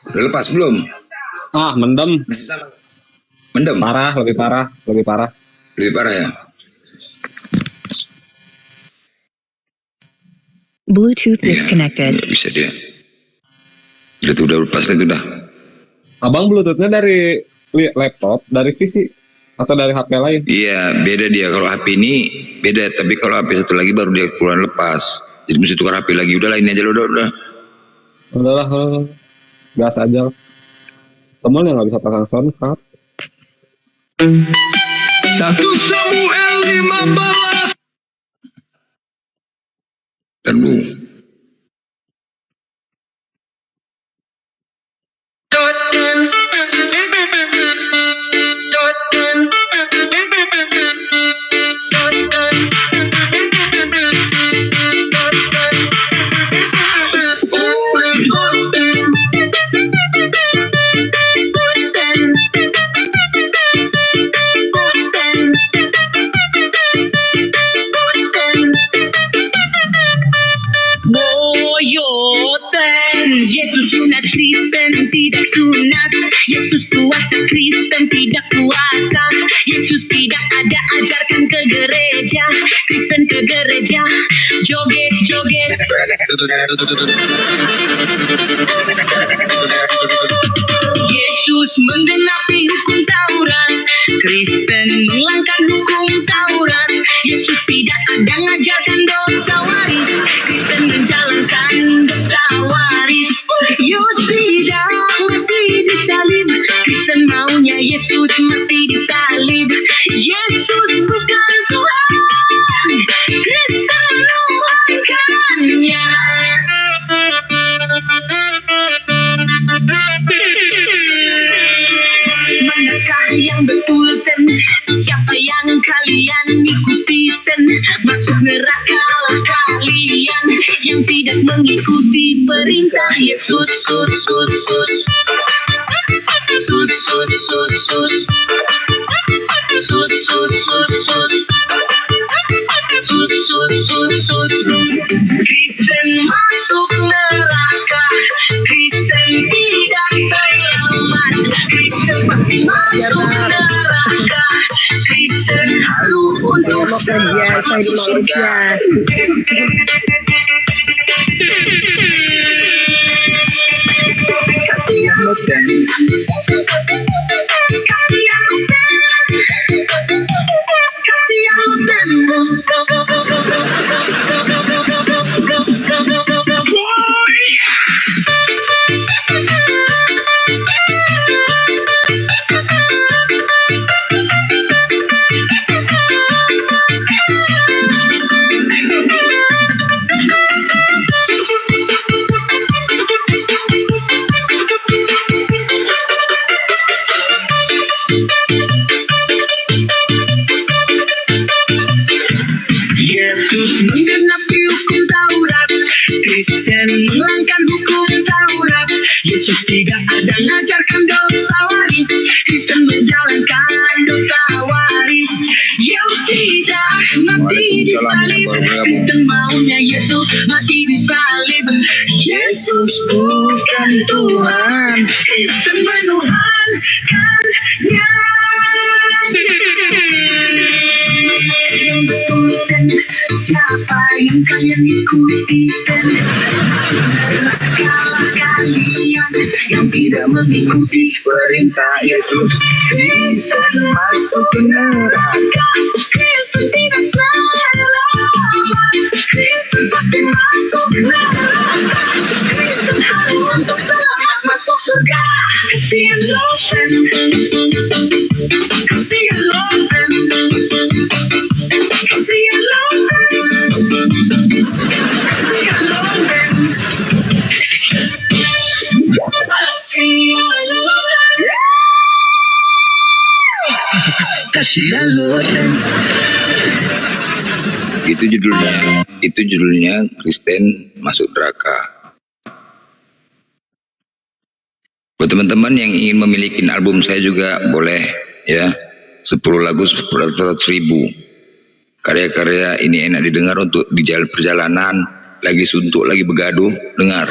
Udah lepas belum? Ah, mendem. Masih sama. Mendem? Parah, lebih parah, lebih parah. Lebih parah ya? Bluetooth disconnected. Nggak bisa dia. Udah lepas kan udah. Abang Bluetoothnya dari laptop, dari PC, atau dari HP lain? Iya, beda dia. Kalau HP ini beda, tapi kalau HP satu lagi baru dia keluar lepas. Jadi mesti tukar HP lagi. Udah ini aja lo, udah. Udahlah, gas aja. Temen yang nggak bisa pasang sound card. 1 Samuel 15. Dan lu. Yesus sunat, Kristen tidak sunat. Yesus puasa, Kristen tidak puasa. Yesus tidak ada ajarkan ke gereja, Kristen ke gereja. Joget, joget. Yesus menggenapi hukum Taurat, Kristen melanggar hukum Taurat. Yesus tidak ada ngajarkan dosa waris, Kristen menjalankan dosa waris. Yesus tidak mati di salib, Kristen maunya Yesus mati di salib. Yesus bukan Tuhan, Kristen menuhankannya. Manakah yang betul ten? Siapa yang kalian ikuti ten? Masuk neraka lah kalian yang tidak mengikuti perintah Yesus. Kristen masuk neraka, Kristen tidak selamat, Kristen pasti masuk neraka, Kristen halu untuk kerja saya di Malaysia. Kasihan lo ten, kasihan lo ten, kasihan lo ten. Yesus menggenapi hukum Taurat, Kristen melanggar hukum Taurat. Yesus tidak ada ngajarkan dosa waris, Kristen menjalankan dosa waris. Yesus tidak mati di salib, Kristen maunya Yesus mati di salib. Yesus bukan Tuhan, Kristen menuhankannya. Yang betul dan Siapa yang kalian ikuti dan kalah kalian yang tidak mengikuti perintah Yesus. Kristen masuk ke neraka, Kristen tidak selamat, Kristen pasti masuk neraka, Kristen halu untuk selamat masuk surga. Kasihan Loven, kasihan Loven, kasihan Loven, kasihan Loven, kasihan Loven, kasihan Loven. Itu judulnya Kristen masuk neraka. Buat teman-teman yang ingin memiliki album saya juga boleh ya, 10 lagu 100.000. Karya-karya ini enak didengar untuk di jalan perjalanan, lagi suntuk, lagi begaduh, dengar.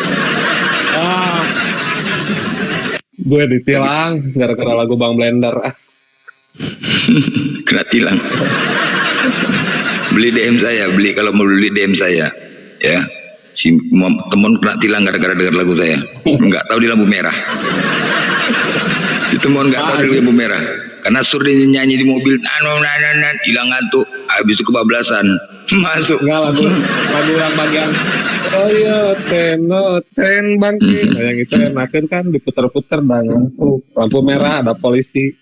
Gue ditilang gara-gara lagu Bang Blender. Kena tilang. Beli DM saya, kalau mau beli DM saya ya. Si temen kena tilang gara-gara dengar lagu saya. Nggak tahu di lampu merah. Itu mohon nggak tahu di lampu merah. Karena suruh dia nyanyi di mobil, hilang ngantuk, habis itu kebablasan, masuk. Nggak, lagu yang bagian ten bangki, yang itu enakan kan diputer-puter dan ngantuk. Lampu merah ada polisi,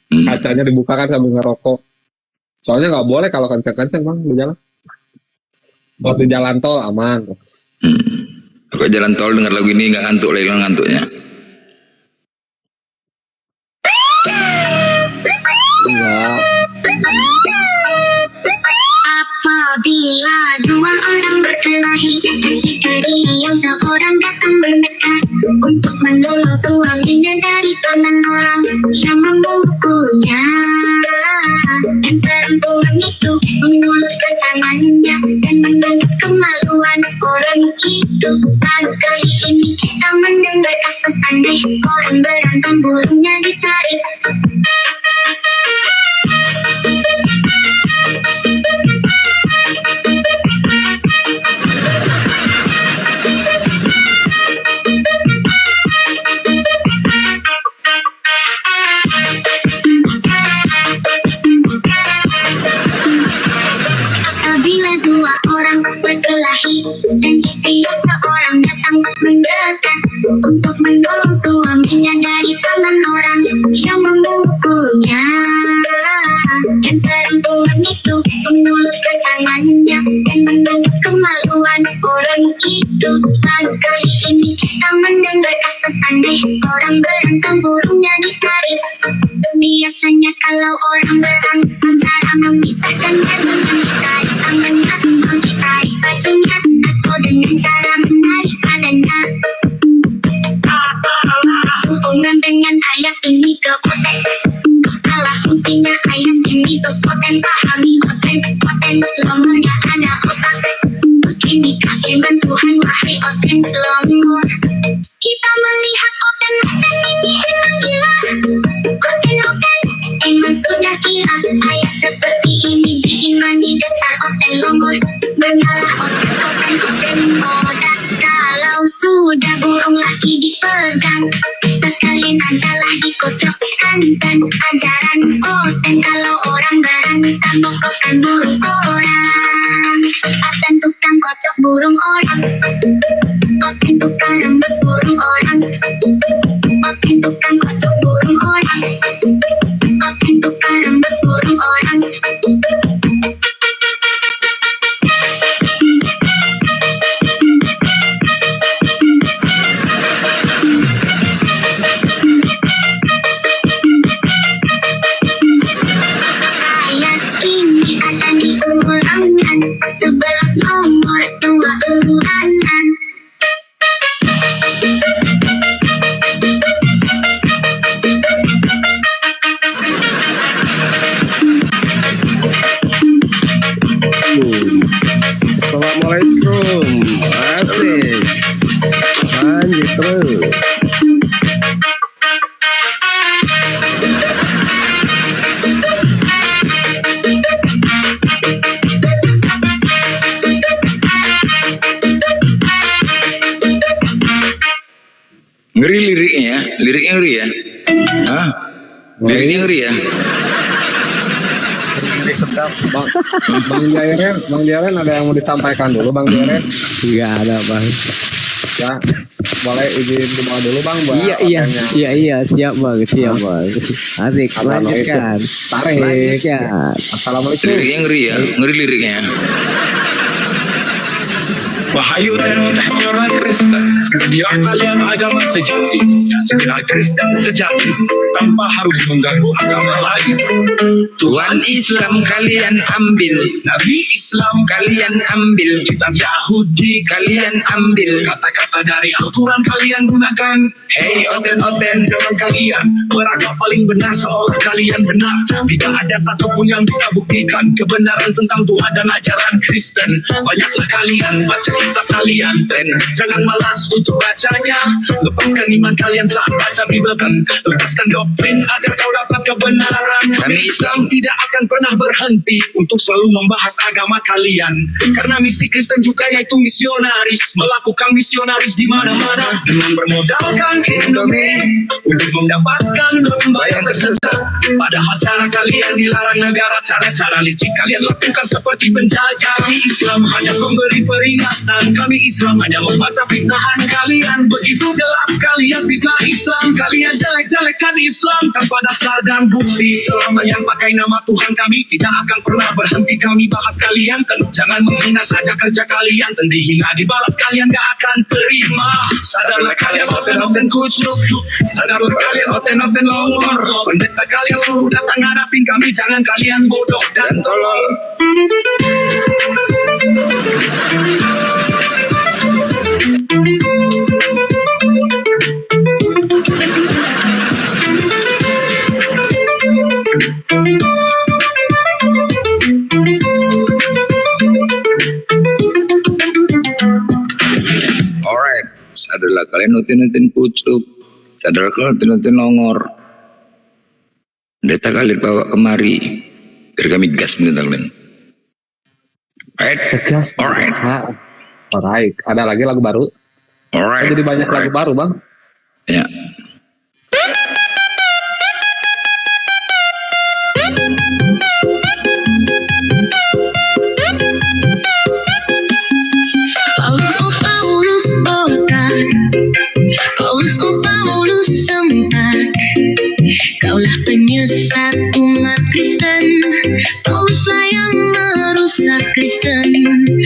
kacanya dibukakan sambil ngerokok. Soalnya nggak boleh kalau kenceng-kenceng bang di jalan. Buat di jalan tol aman. Kalau jalan tol dengar lagu ini nggak ngantuk, hilang ngantuknya. Enggak. Apabila dua orang berkelahi dan istri yang seorang datang mendekat untuk menolong suaminya dari tangan orang yang memukulnya, dan perempuan itu mengulurkan tangannya dan menangkap kemaluan orang itu. Baru kali ini kita mendengar kasus aneh, orang berantem burungnya ditarik. Apabila dua orang berkelahi dan istri seorang datang mendekat untuk menolong suaminya dari tangan orang yang memukulnya, dan perempuan itu mengulurkan tangannya dan menangkap kemaluan orang itu. Baru kali ini kita mendengar kasus aneh, orang berantem burungnya ditarik. Biasanya kalau orang berantem cara memisahkan dan ditarik tangannya atau ditarik bajunya atau dengan cara menarik badannya. Hubungan dengan ayat ini kepoten, alah fungsinya ayat ini kepoten, pahami poten lomornya ada otak. Begini firman Tuhan, wahai oten lomor. Kita melihat oten ini emang gila. Oten emang sudah gila. Ayat seperti ini diimani dasar oten lomor. Mengalah oten moda. Kalau sudah burung lagi dipegang, sekalian ajalah dikocokkan dan ajaran oten. Kalau orang berantem pokokkan burung orang, oten tukang kocok burung orang, oten tukang rembes burung orang, oten tukang kocok burung orang, oten tukang rembes burung orang. Akan diulangkan 11 nomor 2 urutan. ya, liriknya ngeri ya. Hah? Liriknya ngeri ya. Sedap Bang Jairen ada yang mau disampaikan dulu Bang Jairen? Enggak ada Bang. Ya, boleh izin dibawa dulu Bang. Iya, siap Bang. Asik, lanjutkan. Tarik. Assalamualaikum. Liriknya ngeri ya, ngeri liriknya. Wahai orang Kristen, biar kalian agama sejati, jadilah Kristen sejati tanpa harus mengganggu agama lain. Tuhan Islam kalian ambil, Nabi Islam kalian ambil, kitab Yahudi kalian ambil, kata-kata dari Al-Quran kalian gunakan. Hei oten-oten, jangan kalian merasa paling benar seolah kalian benar. Tidak ada satupun yang bisa buktikan kebenaran tentang Tuhan dan ajaran Kristen. Banyaklah kalian baca kitab kalian, jangan malas untuk bacanya. Lepaskan iman kalian saat baca Bible kan. Lepaskan doktrin agar kau dapat kebenaran. Kami Islam tidak akan pernah berhenti untuk selalu membahas agama kalian, karena misi Kristen juga yaitu misionaris, melakukan misionaris di mana-mana dengan bermodalkan Indomie untuk mendapatkan domba yang tersesat. Padahal cara kalian dilarang negara, cara-cara licik kalian lakukan seperti penjajah. Kami Islam hanya memberi peringatan, kami Islam hanya membantah fitnahan kalian. Begitu jelas kalian fitnah Islam, kalian jelek-jelekan Islam tanpa dasar dan bukti. Selama yang pakai nama Tuhan kami tidak akan pernah berhenti kami bahas kalian. Jangan menghina saja kerja kalian, dan dihina dibalas kalian gak akan terima. Sadarlah kalian oten-oten kucuk, sadarlah kalian oten-oten longor. Pendeta kalian suruh datang hadapin kami, jangan kalian bodoh dan tolol. alright. Sadarlah kalian oten-oten kucuk, sadarlah kalian oten-oten longor. Pendeta kalian bawa kemari biar kami gas menentang kalian. Alright. Alright. Ada lagi lagu baru? Alright. Jadi banyak lagu baru Bang. Ya. Paulus sempat, kaulah penyesat umat Kristen. Pauluslah yang merusak Kristen.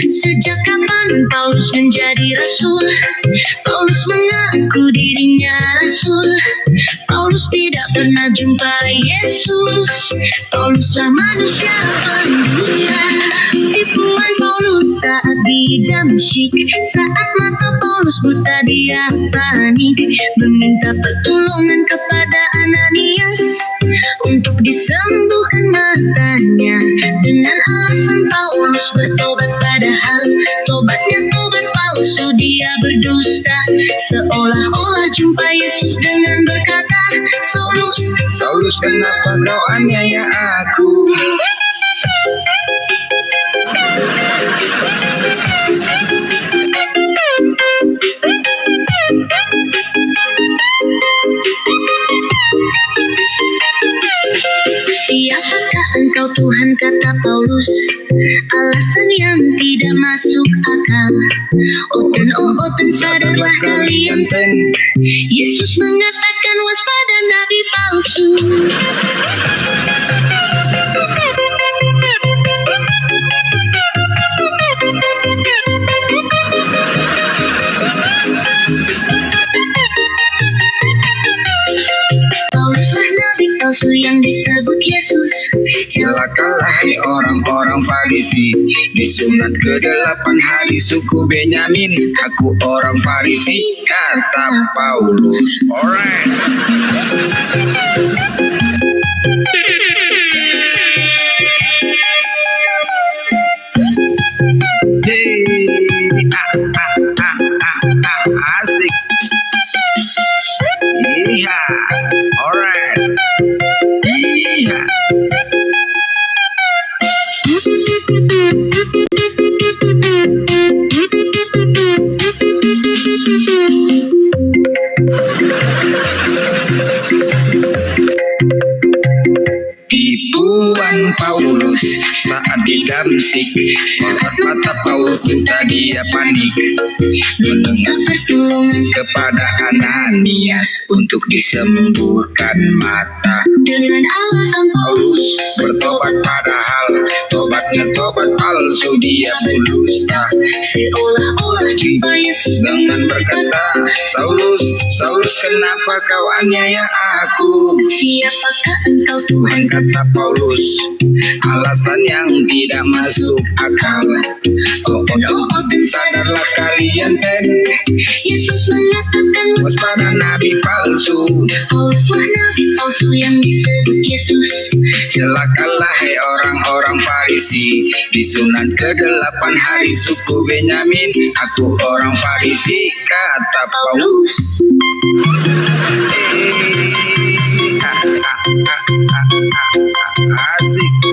Sejak kapan Paulus menjadi rasul? Paulus mengaku dirinya rasul. Paulus tidak pernah jumpa Yesus. Pauluslah manusia pendusta. Tipuan Paulus saat di Damsyik, saat mata Paulus buta dia panik, meminta pertolongan kepada Ananias untuk disembuhkan matanya. Dengan alasan Paulus bertobat, padahal tobatnya tobat palsu, dia berdusta. Seolah-olah jumpa Yesus dengan berkata, Saulus, kenapa kau aniaya aku? Siapakah engkau Tuhan, kata Paulus? Alasan yang tidak masuk akal. Oten sadarlah kalian ten. Yesus mengatakan waspada nabi palsu. Palsu yang disebut Yesus. Celakalah hai orang-orang Farisi, disunat ke-8 hari suku Benyamin. Aku orang Farisi, kata Paulus. Alright. Asik. Iya. Alright. Iya. saat didamsik. Saat mata Paulus dia panik, mendengar pertolongan kepada Ananias untuk disembuhkan mata. Dengan alasan Paulus bertobat, padahal tobatnya tobat palsu, dia berdusta. seolah-olah jumpa Yesus Dengan berkata, Saulus, Saulus, kenapa kau aniaya aku? Siapakah engkau Tuhan? Kata Paulus, alasan yang tidak masuk akal. Oh, sadarlah kalian, Ben. Yesus mengatakan Waspada nabi palsu. Pauluslah nabi palsu yang disebut Yesus. Celakalah hai orang-orang Farisi, disunat ke-8 hari suku Benyamin. Aku orang Farisi, kata Paulus. Asik.